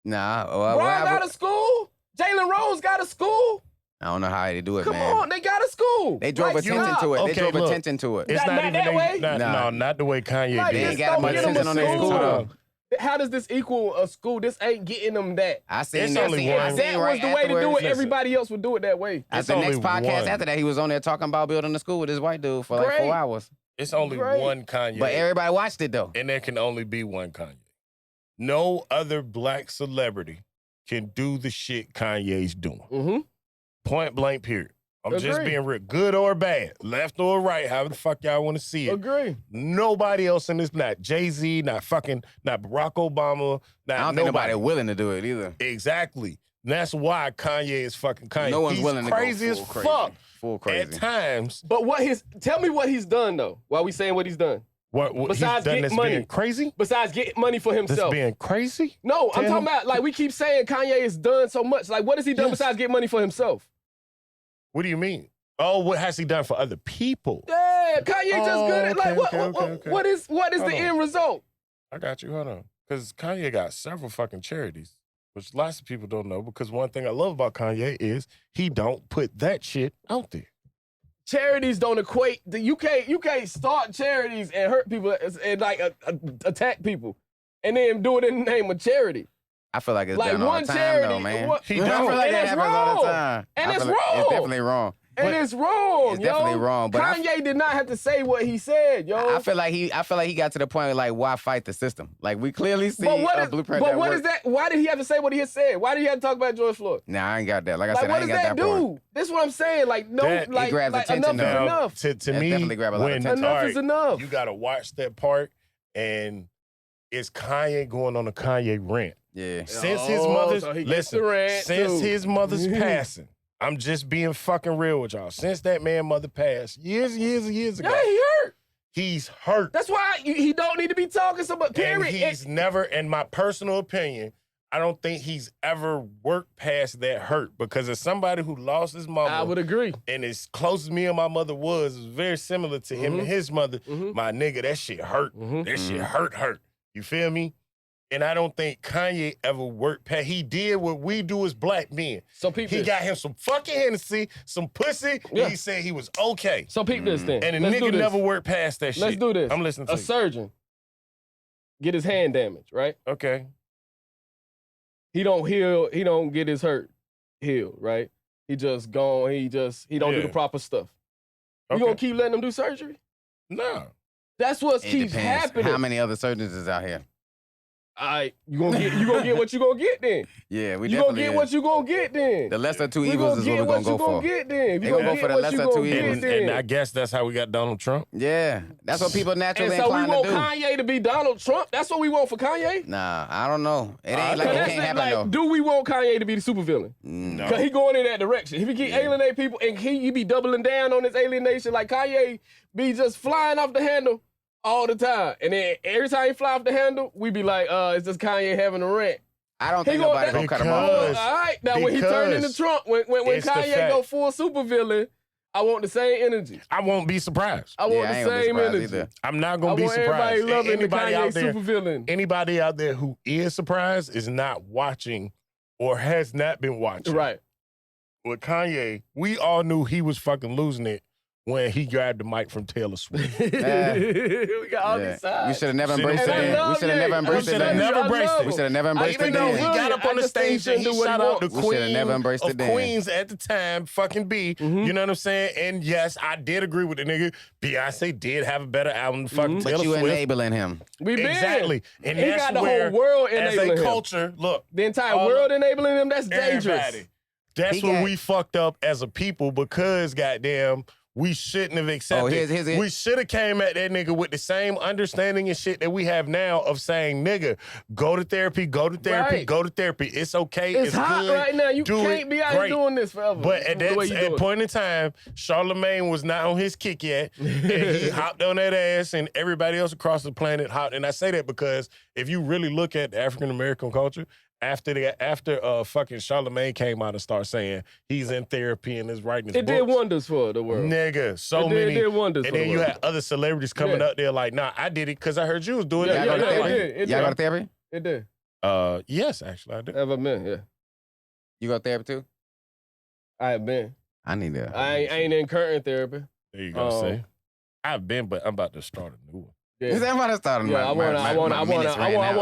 nah, Brian got a school. Jalen Rose got a school. I don't know how they do it, Come man. on, they got a school. They drove Like, attention stop. to it. They Okay, drove look. attention to it. It's Not not even that way? Nah. Nah. Not the way Kanye Like, They did. ain't just got don't much get him a attention on their school. school, though. How does this equal a school? This ain't getting them that. I seen It's that. only I one. seen That right was the way to do afterwards. it. Everybody else would do it that way. At It's the next only podcast one. after that, he was on there talking about building a school with this white dude for like Great. 4 hours. It's only Great. one Kanye. But everybody watched it though. And there can only be one Kanye. No other black celebrity can do the shit Kanye's doing. Mm-hmm. Point blank, period. I'm just Agree. being real. Good or bad, left or right, however the fuck y'all want to see it. Agree. Nobody else in this, not Jay-Z, not Barack Obama, not I don't think nobody. nobody willing to do it either. Exactly. And that's why Kanye is fucking Kanye. No one's He's willing to crazy go as full crazy. fuck. Full At crazy. times, But tell me what he's done though. While we saying what he's done. what he's Besides done getting that's money. being crazy? Besides getting money for That's himself. being crazy? No, I'm Tell talking him. about like we keep saying Kanye has done so much. Like what has he done Yes. besides get money for himself? What do you mean? Oh, what has he done for other people? Yeah, Kanye just good at like okay. what is Hold the on. end result? I got you. Hold on. Because Kanye got several fucking charities, which lots of people don't know. Because one thing I love about Kanye is he don't put that shit out there. Charities don't equate. You can't start charities and hurt people and like attack people, and then do it in the name of charity. I feel like it's Like done all one the time charity, though, man. what- He I feel don't. like And that it's happens all wrong. the time. And I it's feel like wrong. It's definitely wrong. And But- it's wrong. It's definitely wrong, but I Kanye did not have to say what he said, yo. I feel like he got to the point of like, why fight the system? Like we clearly see but what a is, blueprint but that what works. is that? Why did he have to say what he had said? Why did he have to talk about George Floyd? Nah, I ain't got that. Like I Like, said, what I does ain't got that that part. do? This is what I'm saying. Like, no, That- like, It grabs like attention enough is now. enough. To That me, definitely grab a lot of when, attention. Enough all is enough. You got to watch that part, and it's Kanye going on a Kanye rant. Yeah. Since his Oh, mother's so he gets listen, the rant, since too. his mother's passing, I'm just being fucking real with y'all. Since that man mother passed years ago, Yeah, he hurt. he's hurt. That's why he don't need to be talking so much. And Period. he's never, in my personal opinion, I don't think he's ever worked past that hurt, because as somebody who lost his mother, I would agree. and as close as me and my mother was very similar to him and his mother, my nigga, that shit hurt. That shit hurt. You feel me? And I don't think Kanye ever worked past. He did what we do as black men. So peep He this. got him some fucking Hennessy, some pussy, Yeah. and he said he was okay. So peep this then. And the Let's do nigga this. never worked past that shit. Let's do this. I'm listening to A you. surgeon get his hand damaged, right? Okay. he don't heal, he don't get his hurt healed, right? He just gone, he don't do the proper stuff. You gonna keep letting him do surgery? No. That's what It keeps depends happening. how many other surgeons is out here. All right, you gonna get what you gonna get then. Yeah, we You definitely gonna get what you gonna get then. The lesser two We evils is what we're gonna go for. Get then. They You gonna gonna go for get the what you lesser gonna two get evils. then. And I guess that's how we got Donald Trump. Yeah, that's what people And naturally so we inclined want to do. Kanye to be Donald Trump. That's what we want for Kanye. Nah, I don't know. It ain't like Cause it that's can't it, happen like, though. do we want Kanye to be the supervillain? No. Cause he going in that direction. If he keep alienating people and he be doubling down on his alienation, like Kanye be just flying off the handle all the time. And then every time he fly off the handle, we be like, it's just Kanye having a rant. I don't think He gonna- nobody gonna cut him Because- off. All right, now when he turned into because Trump, when it's the Kanye fact. go full supervillain, I want the same energy. I won't be surprised. I want Yeah, I the ain't gonna be same surprised energy. either. I'm not I gonna be want surprised. everybody loving the Anybody Kanye out there, supervillain. anybody out there who is surprised is not watching or has not been watching. Right. With Kanye, we all knew he was fucking losing it when he grabbed the mic from Taylor Swift. we got all Yeah. these sides. We should have never See embraced what it I'm saying? then. We should have never embraced it shoulda then. never embraced it. We should have never embraced Even it though then. he got up on the stage and he do what shout he out the want. We shoulda queen never embraced of it then. queens at the time, fucking B. You know what I'm saying? And yes, I did agree with the nigga. Beyonce did have a better album than fucking But Taylor you Swift. enabling him. We been. Exactly. And He that's got the where, whole world as enabling a him. culture, look, The entire all world enabling him, that's dangerous. everybody. That's He where got- we fucked up as a people because, goddamn, we shouldn't have accepted. here's it. We should have came at that nigga with the same understanding and shit that we have now of saying, nigga, go to therapy, go to therapy, Right. go to therapy. It's okay. It's hot good. right now. You Do can't it. be out here Great. doing this forever. But at The way you that doing it. point in time, Charlemagne was not on his kick yet. And he hopped on that ass, and everybody else across the planet hopped. And I say that because if you really look at the African American culture, after fucking Charlemagne came out and started saying he's in therapy and is writing his It books, did wonders for the world. nigga, so It many. did wonders and for then the you world. had other celebrities coming Yeah. up there like, nah, I did it because I heard you was doing Yeah, it. Y'all go to yeah, therapy? it Y'all did. go to therapy? It did. Yes, actually, I did. Ever been, yeah. You go to therapy too? I have been. I need to. I ain't in current therapy. There you go, see. I've been, but I'm about to start a new one. Yeah. Is that what I started? Yeah, I want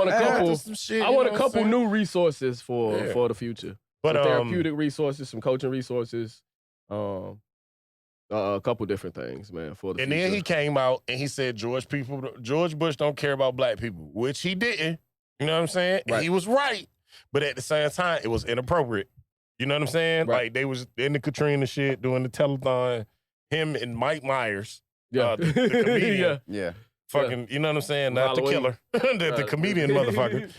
a couple. Some shit, I you want know a what I'm couple saying? new resources for Yeah. the future. But Some therapeutic resources, some coaching resources, a couple different things, man, for the and future. then he came out and he said George Bush don't care about black people, which he didn't. You know what I'm saying? And Right. he was right, but at the same time, it was inappropriate. You know what I'm saying? Right. Like they was in the Katrina shit doing the telethon. Him and Mike Myers, yeah. the comedian. yeah. Yeah. fucking, you know what I'm saying? Not the Halloween. killer, the comedian motherfucker.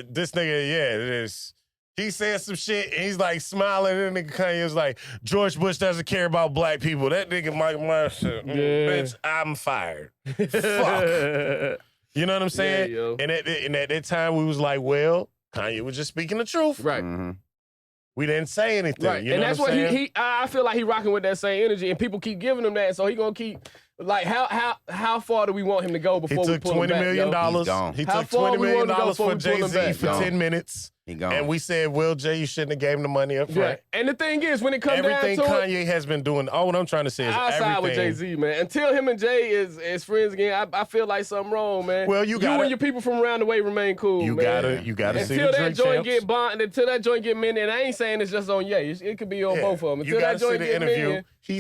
This nigga, yeah, it is. He said some shit and he's like smiling, and then nigga Kanye was like, George Bush doesn't care about black people. That nigga Mike Myers said, bitch, I'm fired. Fuck. You know what I'm saying? Yeah, yo. And at that time, we was like, well, Kanye was just speaking the truth. Right. Mm-hmm. We didn't say anything. Right. You know And that's what what I'm saying? he I feel like he rocking with that same energy, and people keep giving him that, so he gonna keep like how far do we want him to go He before we took pull him $20 back, million. yo? He's gone. He How took far $20 we million wanna go before for we pull him Jay-Z back, for yo? 10 minutes. He gone. And we said, well, Jay, you shouldn't have gave him the money up Yeah. front. And the thing is, when it comes Everything down to it, Kanye has been doing, all what I'm trying to say is I side with everything. Jay-Z, man. Until him and Jay is friends again, I feel like something wrong, man. Well, you gotta- and your people from around the way remain cool, You man. gotta see Until the that Drake joint champs. get bond, until that joint get many, and I ain't saying it's just on Ye. It could be on Yeah. both of them. You Until gotta that see joint the get interview. million, He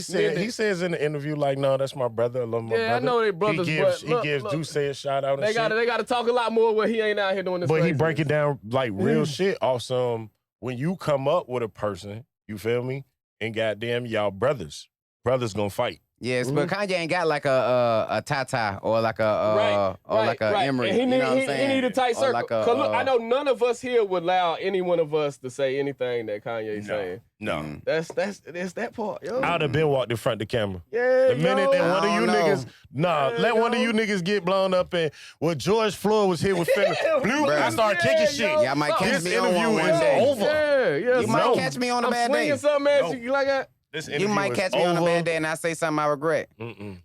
says in the interview, like, no, that's my brother. I love my Yeah, I brother. know they brothers, He gives, but look, he gives look. Duce a shout out and they shit. gotta talk a lot more where he ain't out here doing this. But he craziness. break it down like real Mm. shit off some, when you come up with a person, you feel me? And goddamn, y'all brothers gonna fight. Yes, but Kanye ain't got like a Tata or like a like a Emery. And he you need, know what I'm he saying? need a tight Or circle. like a, 'Cause look, I know none of us here would allow any one of us to say anything that Kanye's saying. No. That's that part, yo. I would have been walked in front of the camera. Yeah, The minute that one of I you don't know. niggas, let one of you niggas get blown up and George Floyd was here with Fender. Blue, I Bruh. start kicking shit. Y'all might catch This me on interview one is day. over. Yeah. You might catch me on a I'm bad swinging day. something at No. you like that. This You interview might is catch me on a over. bad day and I say something I regret.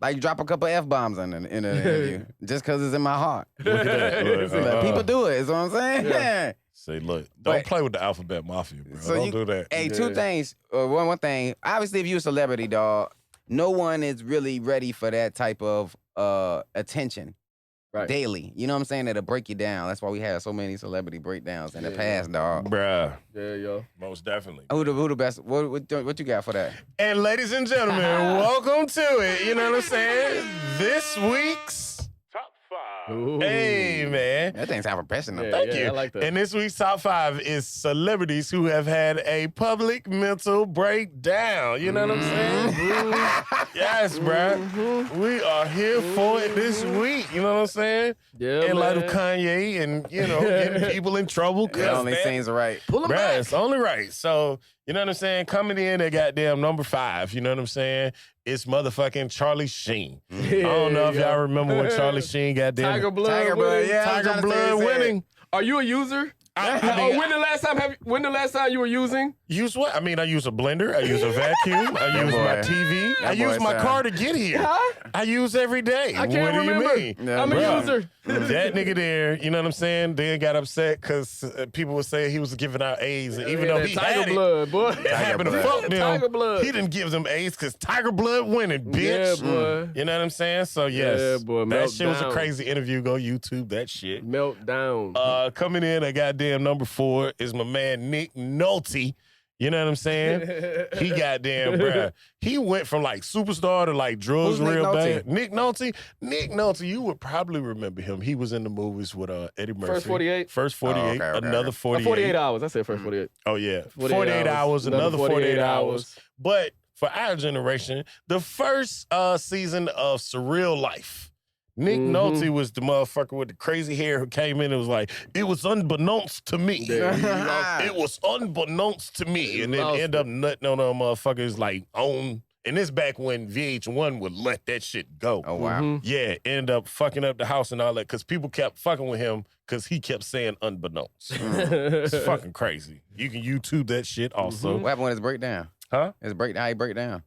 Like drop a couple F-bombs in an interview just because it's in my heart. Look at that. Look, Like, people do it, is what I'm saying? Yeah. Say, look, don't But- play with the alphabet mafia, bro. So don't you- do that. Hey, Yeah. two things. One thing. Obviously, if you're a celebrity, dog, no one is really ready for that type of attention. daily. You know what I'm saying? That'll break you down. That's why we had so many celebrity breakdowns in the past, dog. Bruh. Yeah, yo. Most definitely. Who the best? What you got for that? And ladies and gentlemen, welcome to it. You know what I'm saying? This week's Top 5. Ooh. Hey, man. That thing sound professional. Yeah, Thank you. I like that. And this week's Top 5 is celebrities who have had a public mental breakdown. You know what I'm saying? Yes, bruh. We are here for it this week. You know what I'm saying? Yeah, In light of man. Kanye and, getting people in trouble. It only seems right. Pull him Bruh, back. it's only right. So, you know what I'm saying? Coming in at goddamn number 5, you know what I'm saying? It's motherfucking Charlie Sheen. I don't know if y'all remember when Charlie Sheen goddamn Tiger Blood. Tiger Blood, winning. yeah. Tiger I was trying to Blood say winning. Are you a user? I mean, When the last time you were using? use what? I mean, I use a blender. I use a vacuum. I use my TV. I use my car to get here. Huh? I use every day. I can't what remember. do you mean? Yeah, I'm bruh. a user. That nigga there, you know what I'm saying? Then got upset because people would say he was giving out AIDS. And even though that he Tiger had Blood, boy. it happened to Blood. fuck them. Tiger Blood. He didn't give them AIDS because Tiger Blood winning, Yeah, bitch. boy. You know what I'm saying? So, yes. Yeah, boy, that shit was a Meltdown. crazy interview. Go YouTube that shit. Meltdown. Coming in at goddamn number 4 is my man Nick Nolte. You know what I'm saying? He goddamn, bruh. He went from like superstar to like drugs Who's Nick real Nolte? bad. Nick Nolte, you would probably remember him. He was in the movies with Eddie Murphy. First 48? First 48. okay, another 48. 48 hours. I said first 48. Oh, yeah. 48 hours, another 48 hours. But for our generation, the first season of Surreal Life, Nick Nolte was the motherfucker with the crazy hair who came in and was like, it was unbeknownst to me. It was unbeknownst to me. And then Lost end up nutting on them motherfuckers like on. And this back when VH1 would let that shit go. Oh wow. Yeah, end up fucking up the house and all that because people kept fucking with him because he kept saying unbeknownst. It's fucking crazy. You can YouTube that shit also. What happened with his breakdown? Huh? How he break down?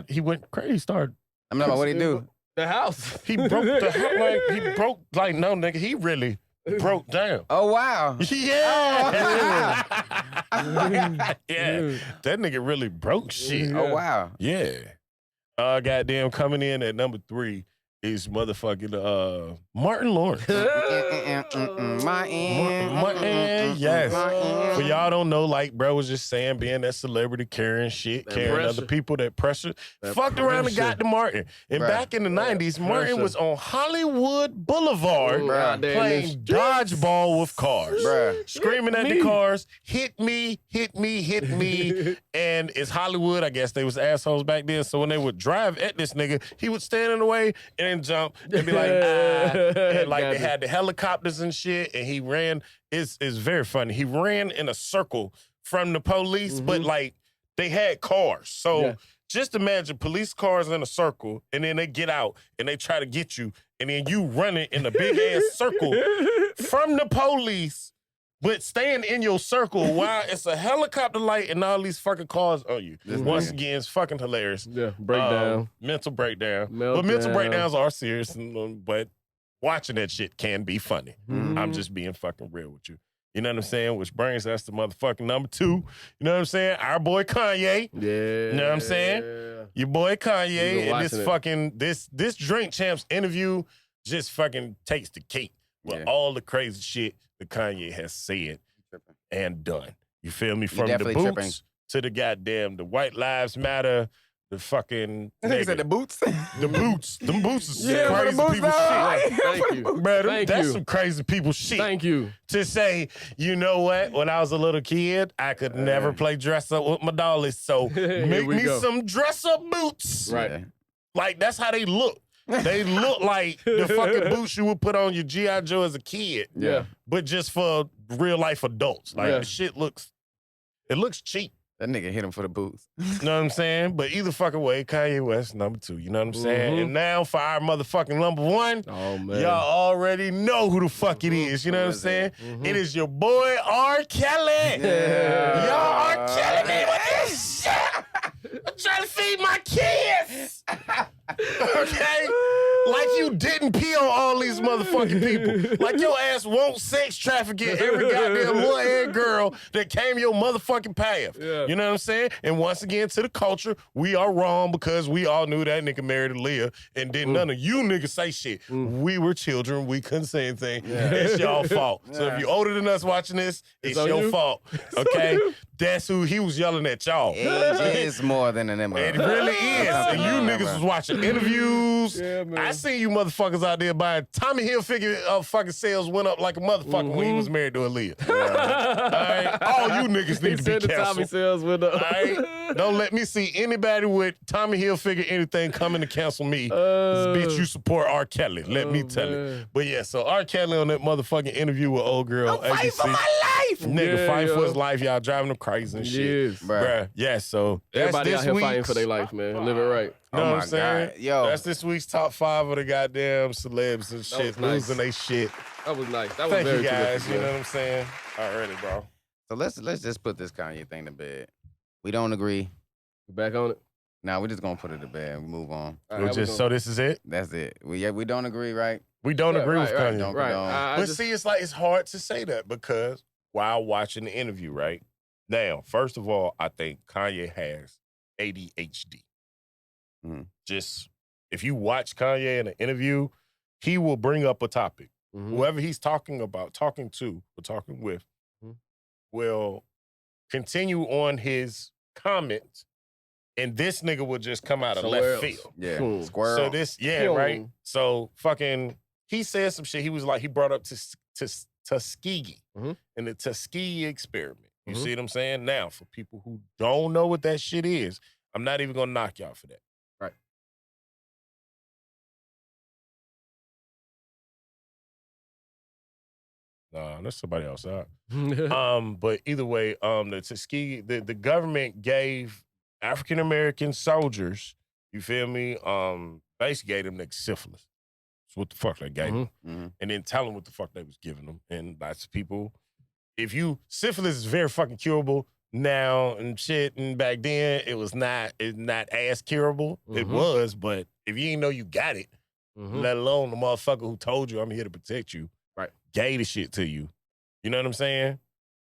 He went crazy. Started. I'm not what he do. The house. He broke the house. No, nigga. He really broke down. Oh wow. Yeah. Yeah. That nigga really broke shit. Oh wow. Yeah. Goddamn, coming in at number 3 is motherfucking Martin Lawrence. Martin, yes. For y'all don't know, like bro was just saying, being that celebrity carrying shit, carrying pressure. other people, that pressure. That Fucked around and pressure. got to Martin. And Bruh. back in the 90s, Martin Pressure. was on Hollywood Boulevard Ooh, goddamn, playing them dodgeball with cars. Bruh. Screaming at the cars, hit me, hit me, hit me. And it's Hollywood. I guess they was assholes back then. So when they would drive at this nigga, he would stand in the way and then jump and be like, And like they had the helicopters and shit. And he ran. It's very funny. He ran in a circle from the police, but like they had cars. So Yeah. just imagine police cars in a circle, and then they get out and they try to get you, and then you running in a big ass circle from the police, but staying in your circle while it's a helicopter light and all these fucking cars on you. Once again, it's fucking hilarious. Yeah, breakdown. Mental breakdown. Meltdown. But mental breakdowns are serious, but watching that shit can be funny. I'm just being fucking real with you. You know what I'm saying? Which brings us to motherfucking number 2. You know what I'm saying? Our boy Kanye. Yeah. You know what I'm saying? Your boy You Kanye been and this watching it. fucking this Drink Champs interview just fucking takes the cake with Yeah. all the crazy shit that Kanye has said and done. You feel me? From the definitely boots tripping. to the goddamn the White Lives Matter, the fucking Nigga said the boots. the boots. Them boots is Yeah, crazy the boots, people dog. shit. Thank you. Bro, Thank that's you. some crazy people shit. Thank you. To say, you know what? When I was a little kid, I could never play dress up with my dollies. So make we me go. some dress up boots. Right. Like that's how they look. They look like the fucking boots you would put on your G.I. Joe as a kid. Yeah. But just for real life adults. Like Yeah. the shit looks cheap. That nigga hit him for the boots. You know what I'm saying? But either fucking way, Kanye West, number 2. You know what I'm saying? And now for our motherfucking number 1, Oh, man. y'all already know who the fuck it is. You know what I'm saying? It is your boy R. Kelly. Yeah. Y'all are killing me with this shit. I'm trying to feed my kids. Okay? Like you didn't pee on all these motherfucking people. Like your ass won't sex trafficking every goddamn little head girl that came your motherfucking path. Yeah. You know what I'm saying? And once again, to the culture, we are wrong because we all knew that nigga married Aaliyah, and then none of you niggas say shit. We were children. We couldn't say anything. It's y'all fault. So if you're older than us watching this, it's your fault. Okay? That's who he was yelling at y'all. Age is more than an MO. It really is. And you niggas was watching interviews. Yeah, man. I seen you motherfuckers out there buying Tommy Hilfiger fucking sales went up like a motherfucker when he was married to Aaliyah. All right? All you niggas need to be the Tommy canceled. sales went up. All right? Don't let me see anybody with Tommy Hilfiger anything coming to cancel me. Bitch, you support R. Kelly. Let me tell you. But yeah, so R. Kelly on that motherfucking interview with old girl. I'm fighting for my life. Nigga, fight for his life. Y'all driving him crazy and shit. Yes. Bruh. Yeah, so that's Everybody this out here fighting week's- for their life, man. Live it right. You know Oh what my I'm saying? God. Yo. That's this week's top 5 of the goddamn celebs and shit, was nice. losing they shit. That was nice. That was Thank very you guys, terrific, you know man. what I'm saying? Already, bro. So let's just put this Kanye thing to bed. We don't agree. We back on it. Now we're just gonna put it to bed and move on. All We're right, just, so this is it? That's it. We don't agree, right? We don't agree with Kanye. Don't Right. condone. I But just- see, it's like, it's hard to say that because while watching the interview, right? Now, first of all, I think Kanye has ADHD. Mhm. Just, if you watch Kanye in an interview, he will bring up a topic. Mhm. Whoever he's talking about, talking to, or talking with, Mhm. will continue on his comments, and this nigga will just come out of Somewhere left else. field. Yeah. Cool. Squirrel. So this, yeah, Pew. right? So fucking, he said some shit. He was like, he brought up Tuskegee Mhm. and the Tuskegee experiment. You Mhm. see what I'm saying? Now, for people who don't know what that shit is, I'm not even gonna knock y'all for that. Right. Nah, that's somebody else out. But either way, the Tuskegee, the government gave African American soldiers, you feel me? Basically gave them niggas syphilis. That's what the fuck they gave them. Mhm. And then tell them what the fuck they was giving them. And lots of people, syphilis is very fucking curable now and shit. And back then it's not as curable. It Mhm. was, but if you didn't know you got it, Mhm. let alone the motherfucker who told you I'm here to protect you, Right. gave the shit to you. You know what I'm saying?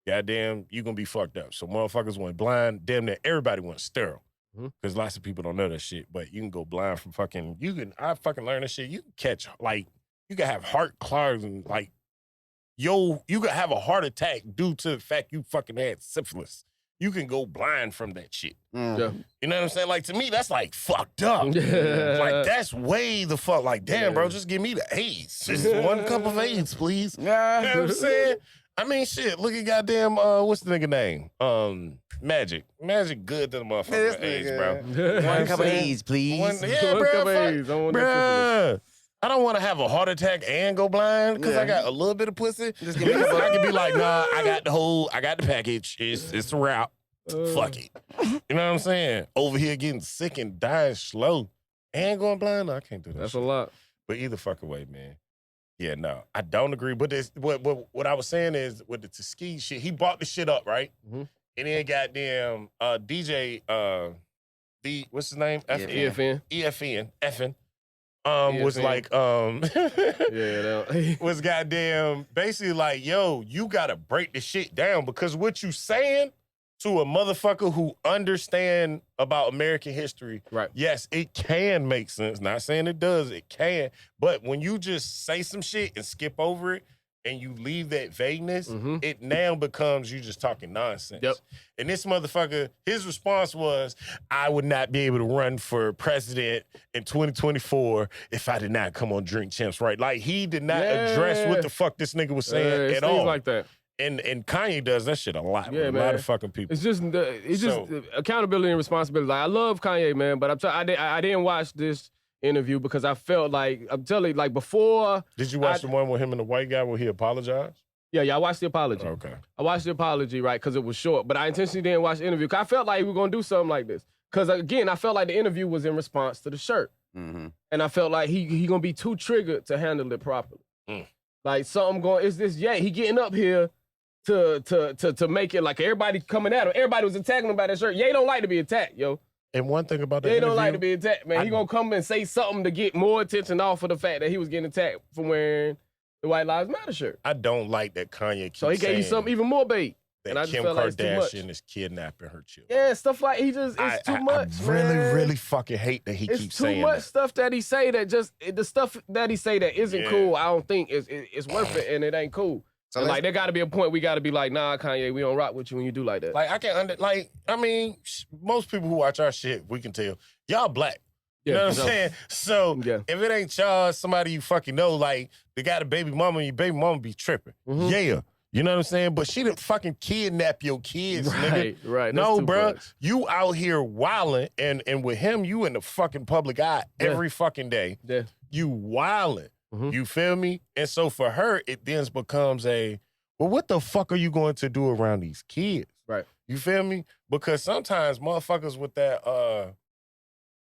Goddamn, you gonna be fucked up. So motherfuckers went blind. Damn near everybody went sterile. Mhm. Because lots of people don't know that shit. But you can go blind from I fucking learned that shit. You can catch, like, you can have heart clogs and, like, you can have a heart attack due to the fact you fucking had syphilis. You can go blind from that shit. Mm. Yeah. You know what I'm saying? Like, to me, that's like fucked up. Like, that's way the fuck. Like, damn, bro, just give me the AIDS. Just 1 cup of AIDS, please. You know what I'm saying? I mean, shit, look at goddamn, what's the nigga name? Magic. Magic good to the motherfucker This with AIDS, nigga. bro. One You know what I'm cup of saying? AIDS, please. Yeah, One bro. cup of AIDS. I want that syphilis. Bruh. I don't want to have a heart attack and go blind because I Yeah. got a little bit of pussy. Just give me a couple- I can be like, nah, I got the package. It's a wrap. Fuck it. You know what I'm saying? Over here getting sick and dying slow and going blind. No, I can't do that. That's shit. a lot. But either fucking way, man. Yeah, no, I don't agree. But what I was saying is with the Tuskegee shit, he bought the shit up, right? Mhm. And then goddamn DJ, what's his name? EFN. EFN. Was EFN. like, Yeah, that, was goddamn basically like, yo, you gotta break the shit down because what you saying to a motherfucker who understand about American history, right. yes, it can make sense. Not saying it does, it can. But when you just say some shit and skip over it and you leave that vagueness, Mhm. it now becomes you just talking nonsense. Yep. And this motherfucker, his response was, I would not be able to run for president in 2024 if I did not come on Drink Champs, right? Like, he did not address what the fuck this nigga was saying It's at things all. like that. And Kanye does that shit a lot with Yeah, a lot man. of fucking people. It's just So- accountability and responsibility. Like, I love Kanye, man, but I didn't watch this interview because I felt like, I'm telling you, like, before. Did you watch the one with him and the white guy where he apologized? Yeah, I watched the apology. Okay. I watched the apology, right, because it was short, but I intentionally didn't watch the interview because I felt like we were going to do something like this. Because, again, I felt like the interview was in response to the shirt. Mhm. And I felt like he going to be too triggered to handle it properly. Mm. Like, something going, is this, he getting up here to make it like everybody coming at him. Everybody was attacking him by that shirt. Ye don't like to be attacked, yo. And one thing about that They don't interview, like to be attacked, man. He gonna come and say something to get more attention off of the fact that he was getting attacked for wearing the White Lives Matter shirt. I don't like that Kanye keeps So he gave you saying something even more bait. that And I just Kim felt like it's too much. Kardashian is kidnapping her children. Yeah, stuff like it's too much, I really, man. really fucking hate that he It's keeps too saying much that. stuff that he say that just the stuff that he say that isn't Yeah. cool. I don't think it's worth it, and it ain't cool. So And let's- like there got to be a point we got to be like, nah, Kanye, we don't rock with you when you do like that. Like, I can't most people who watch our shit, we can tell, y'all black. You know what I'm for sure. saying? So, Yeah. if it ain't y'all, somebody you fucking know, like, they got a baby mama and your baby mama be tripping. Mhm. Yeah. You know what I'm saying? But she didn't fucking kidnap your kids, nigga. Right. No, That's too bruh. much. You out here wilding, and with him, you in the fucking public eye Yeah. every fucking day. Yeah. You wilding. Mhm. You feel me? And so for her, it then becomes well, what the fuck are you going to do around these kids? Right. You feel me? Because sometimes motherfuckers with that,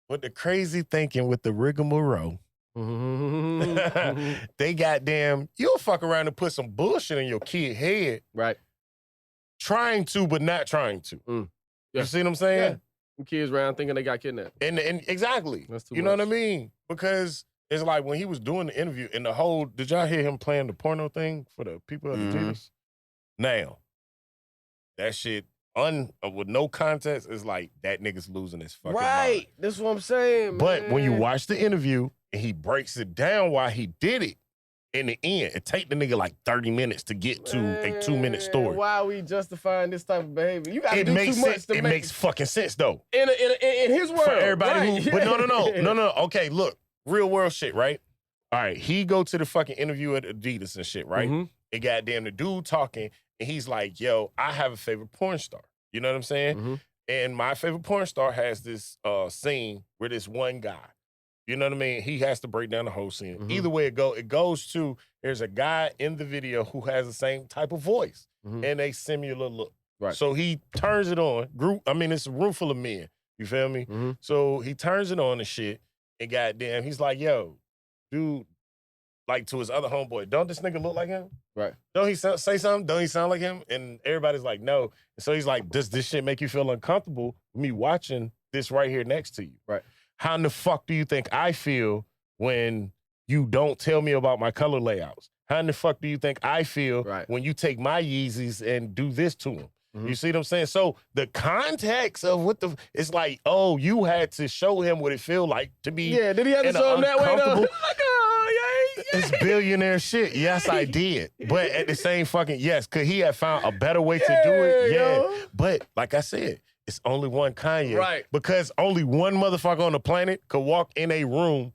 with the crazy thinking, with the rigmarole, Mhm. they goddamn, you'll fuck around and put some bullshit in your kid head, Right. trying to, but not trying to. Yeah. You see what I'm saying? Yeah. Some kids around thinking they got kidnapped. And exactly. That's too You know much. what I mean? Because it's like when he was doing the interview and the whole, did y'all hear him playing the porno thing for the people at the Mhm. Adidas? Now, that shit with no context is like that nigga's losing his fucking Right. mind. That's what I'm saying. But when you man. watch the interview and he breaks it down why he did it, in the end, it take the nigga like 30 minutes to get to a 2-minute story. Why are we justifying this type of behavior? You got to It do makes too much sense. to It make makes fucking sense though. in his world For everybody right. who, but no. Okay, look, real world shit, right? All right, he go to the fucking interview at Adidas and shit, right? Mhm. And goddamn, the dude talking, and he's like, yo, I have a favorite porn star. You know what I'm saying? Mhm. And my favorite porn star has this scene where this one guy, you know what I mean? He has to break down the whole scene. Mhm. Either way it goes to, there's a guy in the video who has the same type of voice Mhm. and a similar look. Right. So he turns it on. It's a room full of men. You feel me? Mhm. So he turns it on and shit. And goddamn, he's like, yo, dude, like to his other homeboy, don't this nigga look like him? Right. Don't he say something? Don't he sound like him? And everybody's like, no. And so he's like, does this shit make you feel uncomfortable with me watching this right here next to you? Right. How in the fuck do you think I feel when you don't tell me about my color layouts? How in the fuck do you think I feel Right. when you take my Yeezys and do this to them? Mhm. You see what I'm saying? So the context of it's like, oh, you had to show him what it feel like to be Yeah, did he have to in a show him that way though? uncomfortable- Like, oh, yeah. it's billionaire shit. Yes, I did. But at the same fucking, yes, could he have found a better way to do it? Yeah, Yeah. yo. But like I said, it's only one Kanye. Right. Because only one motherfucker on the planet could walk in a room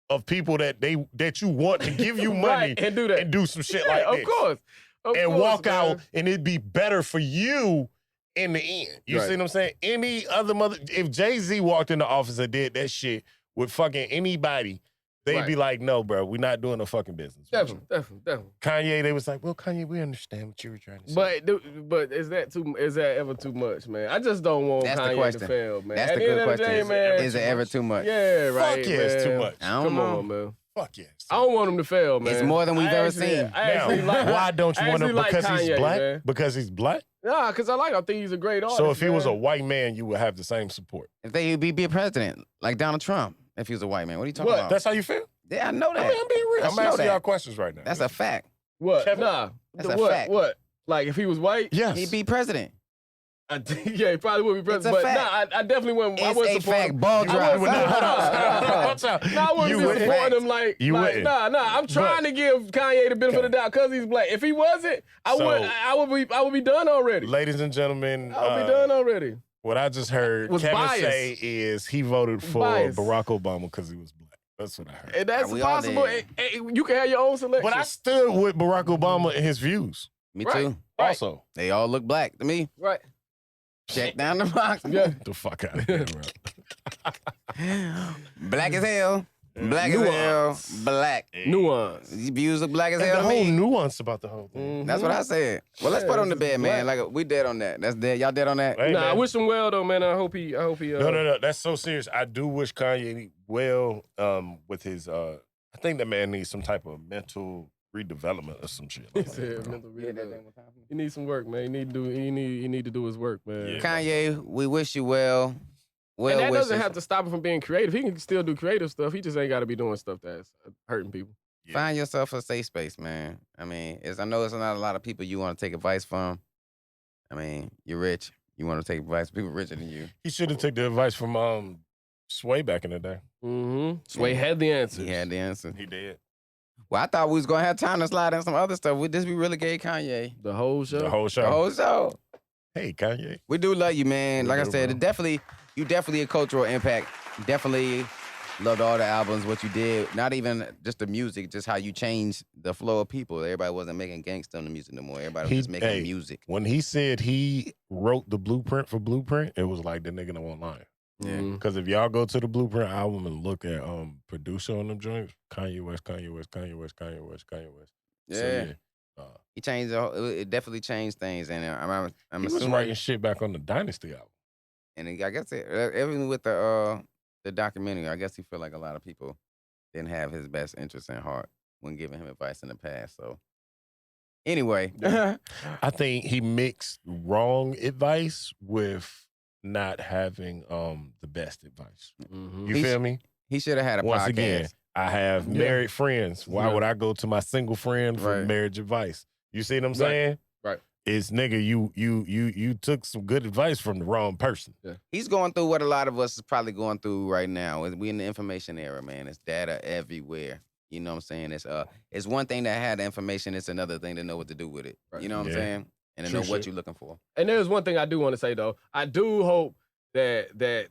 of people that you want to give you money Right, and do that. and do some shit Yeah, like of this. course. And course, walk out man. and it'd be better for you in the end. You Right. see what I'm saying? Any other if Jay-Z walked in the office and did that shit with fucking anybody, they'd be like, no, bro, we're not doing a fucking business. with you. Definitely. Kanye, they was like, well, Kanye, we understand what you were trying to say. But is that ever too much, man? I just don't want That's the Kanye question. to fail, man. That's At the end good of the day, question. man. Is it ever too much? Yeah, right. Fuck yeah, it's too man. much. I don't Come know. on, man. Fuck yes. I don't want him to fail, man. It's more than we've ever seen. I actually Now, like. why don't you I want him? actually like Because he's Kanye, black? man. Because he's black? Nah, because I think he's a great artist. So if he was a man. white man, you would have the same support. If he'd be a president, like Donald Trump, if he was a white man. What are you talking What? about? That's how you feel? Yeah, I know I that. mean, I'm being real. I I'm know asking that. y'all questions right now. That's a fact. What? Kevin? Nah. That's The a what? fact. What? Like if he was white? Yes. He'd be president. Yeah, he probably would be It's a president. But fact. nah, I definitely wouldn't. I It's wouldn't a support fact. him. Ball I drop. wouldn't support Watch him. out. No, I wouldn't You be wouldn't. supporting him like, You wouldn't. Nah. I'm trying to give Kanye the benefit of the doubt because he's black. If he wasn't, I would be done already. Ladies and gentlemen, I would be done already. what I just heard Was Kevin biased. say is he voted for Biased. Barack Obama because he was black. That's what I heard. And that's We all possible. did. You can have your own selection. But I stood with Barack Obama and his views. Me Right. too. Right. Also, They all look black to me. right. Check down the box. Yeah. the fuck out of here, bro. Black as hell. Black as hell. Nuance. Black. Nuance. These views look black as And hell the to whole me. nuance about the whole thing. That's what I said. Well, let's Yeah, put on the this is bed, man. black. Like we dead on that. That's dead. Y'all dead on that? Hey, Nah, I man. wish him well though, man. I hope he. No. That's so serious. I do wish Kanye well with his. I think that man needs some type of mental redevelopment or some shit. He Like that, said bro. mental rehabilitation. He needs some work, man. He need to do his work, man. Yeah. Kanye, we wish you well. Well and that doesn't wishes. have to stop him from being creative. He can still do creative stuff. He just ain't got to be doing stuff that's hurting people. Find yourself a safe space, man. I mean, I know it's not a lot of people you want to take advice from. I mean, you're rich. You want to take advice from people richer than you. He should have took the advice from Sway back in the day. Mm-hmm. Sway had the answers. He had the answer. He did. Well, I thought we was going to have time to slide in some other stuff. We really gave Kanye. The whole show. The whole show. The whole show. Hey, Kanye. We do love you, man. We Like I do, said, bro. you definitely a cultural impact. Definitely loved all the albums, what you did. Not even just the music, just how you changed the flow of people. Everybody wasn't making gangsta music no more. Everybody was just making music. When he said he wrote the blueprint for Blueprint, it was like the nigga no one lying. Yeah. Because if y'all go to the Blueprint album and look at producer on them joints, Kanye West. Yeah. So, He changed it definitely changed things. And I'm he was assuming. writing shit back on the Dynasty album. And I guess even with the documentary, I guess he feel like a lot of people didn't have his best interest in heart when giving him advice in the past. So anyway, I think he mixed wrong advice with not having the best advice. Mm-hmm. You feel me? he should have had a Once podcast. again, I have married friends. Why Yeah. would I go to my single friend for Right. marriage advice? You see what I'm saying? Right. It's nigga, you took some good advice from the wrong person. He's going through what a lot of us is probably going through right now. We in the information era, man. It's data everywhere. You know what I'm saying? It's one thing to have the information. It's another thing to know what to do with it. Right. You know what I'm Yeah. saying? And to True know what shit. you're looking for. And there's one thing I do want to say though. I do hope that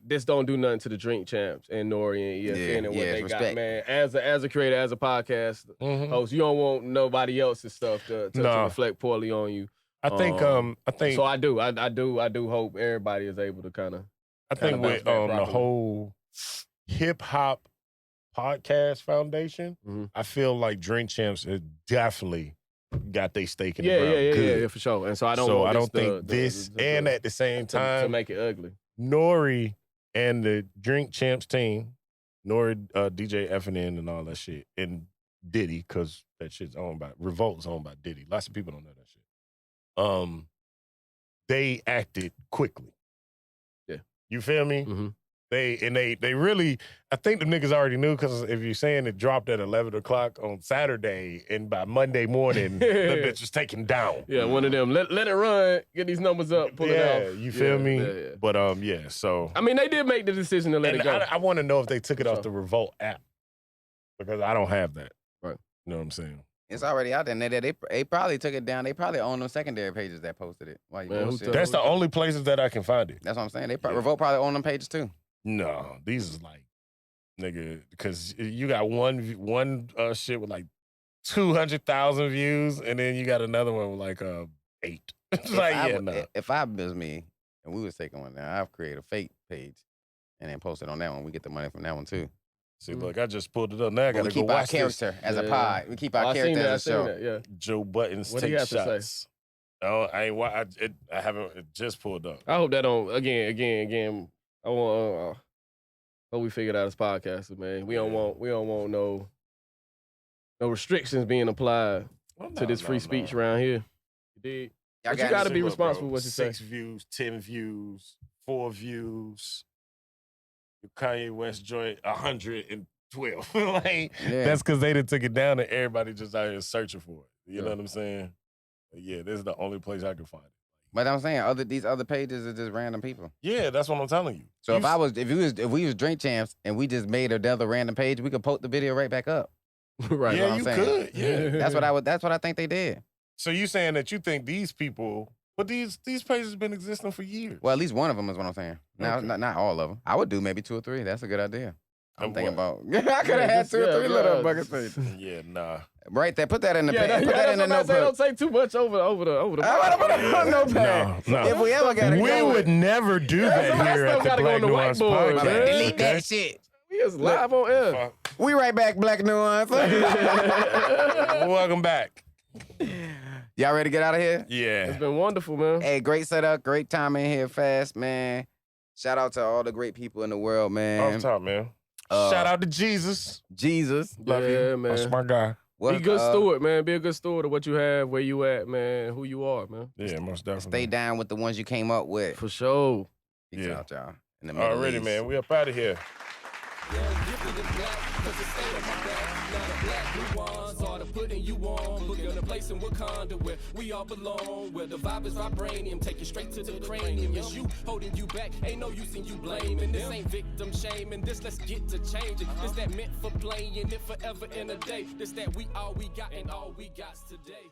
this don't do nothing to the Drink Champs and Nori and EFN and what they respect. got, man. As a creator, as a podcast host, you don't want nobody else's stuff to Nah. reflect poorly on you. I think So I do hope everybody is able to kind of. I think bounce with back the properly. whole hip hop podcast foundation, Mhm. I feel like Drink Champs has definitely got their stake in the Yeah, ground. Good. yeah, for sure. And so I don't. So want I this don't think this, and at the same to time, make it ugly. Nori and the Drink Champs team, Nori, DJ FNN and all that shit, and Diddy, because that shit's owned by Revolt's owned by Diddy. Lots of people don't know that shit. They acted quickly. Yeah. You feel me? Mhm. They really, I think the niggas already knew, because if you're saying it dropped at 11 o'clock on Saturday, and by Monday morning, the bitch was taken down. Yeah, one of them. Let it run. Get these numbers up. Pull it off. You feel me? Yeah. But yeah, so. I mean, they did make the decision to let And it go. I want to know if they took it off Sure. the Revolt app, because I don't have that. Right. You know what I'm saying? It's already out there. And they probably took it down. They probably own them secondary pages that posted it. Why you Man, who bullshit? took- That's the only places that I can find it. That's what I'm saying. They Yeah. Revolt probably own them pages too. No, these is like, nigga, because you got one shit with like 200,000 views, and then you got another one with like 8. It's like, no. If I was me and we was taking one down, I'd create a fake page and then post it on that one. We get the money from that one too. See, look, I just pulled it up. Now I But we gotta go keep our watch this. character as a Yeah. pod. We keep our I seen character that. I as a seen show. that. Yeah. Joe Buttons What do take you have to say? shots. Oh, I ain't. I haven't. It just pulled up. I hope that don't again. I want. Hope we figured out as podcasters, man. We don't want no restrictions being applied to this free speech around here. You dig? But you gotta be responsible for what you say. 6 views, 10 views, 4 views. The Kanye West joint 112. Like, Yeah. that's because they done took it down and everybody just out here searching for it. You know what I'm saying? But yeah, this is the only place I can find it. But I'm saying these other pages are just random people. Yeah, that's what I'm telling you. So if we was Drink Champs and we just made another random page, we could post the video right back up. Right. Yeah, what I'm you saying. could. Yeah. That's what I think they did. So you saying that you think these people, but these pages have been existing for years. Well, at least one of them is what I'm saying. Now, Okay. not all of them. I would do maybe 2 or 3. That's a good idea. I'm Of thinking what? about. I could have had 2 or 3 little bucket pages. Yeah, nah. Right there. Put that in the Yeah, page. Put that in the that's what I'm notebook. saying. Don't say too much over the. I want to put it on notepad. No. If we ever got to We go, would never do that some of that here stuff at the gotta go Black on the Nuance whiteboard, podcast. man. delete okay? that shit. We is live on air. Fuck. We right back, Black Nuance. Welcome back. Y'all ready to get out of here? Yeah. It's been wonderful, man. Hey, great setup, great time in here, fast, man. Shout out to all the great people in the world, man. Off top, man. Uh, Shout out to Jesus. Jesus. Love Yeah, you. man. That's my guy. Be a good steward, man. Be a good steward of what you have, where you at, man, who you are, man. Yeah, most definitely. Stay down with the ones you came up with. For sure. Peace Yeah. out, y'all. in the Middle Already, East. man. We up out of here. Gifted in black, 'cause it stayed on my back. Now the black New-Aunce are the putting you on. Booking a place in Wakanda where we all belong. Where the vibe is vibranium, take you straight to the cranium. It's you holding you back, ain't no use in you blaming. This ain't victim shaming, this let's get to changing. This that meant for playing it forever in a day. This that we all we got and all we got's today.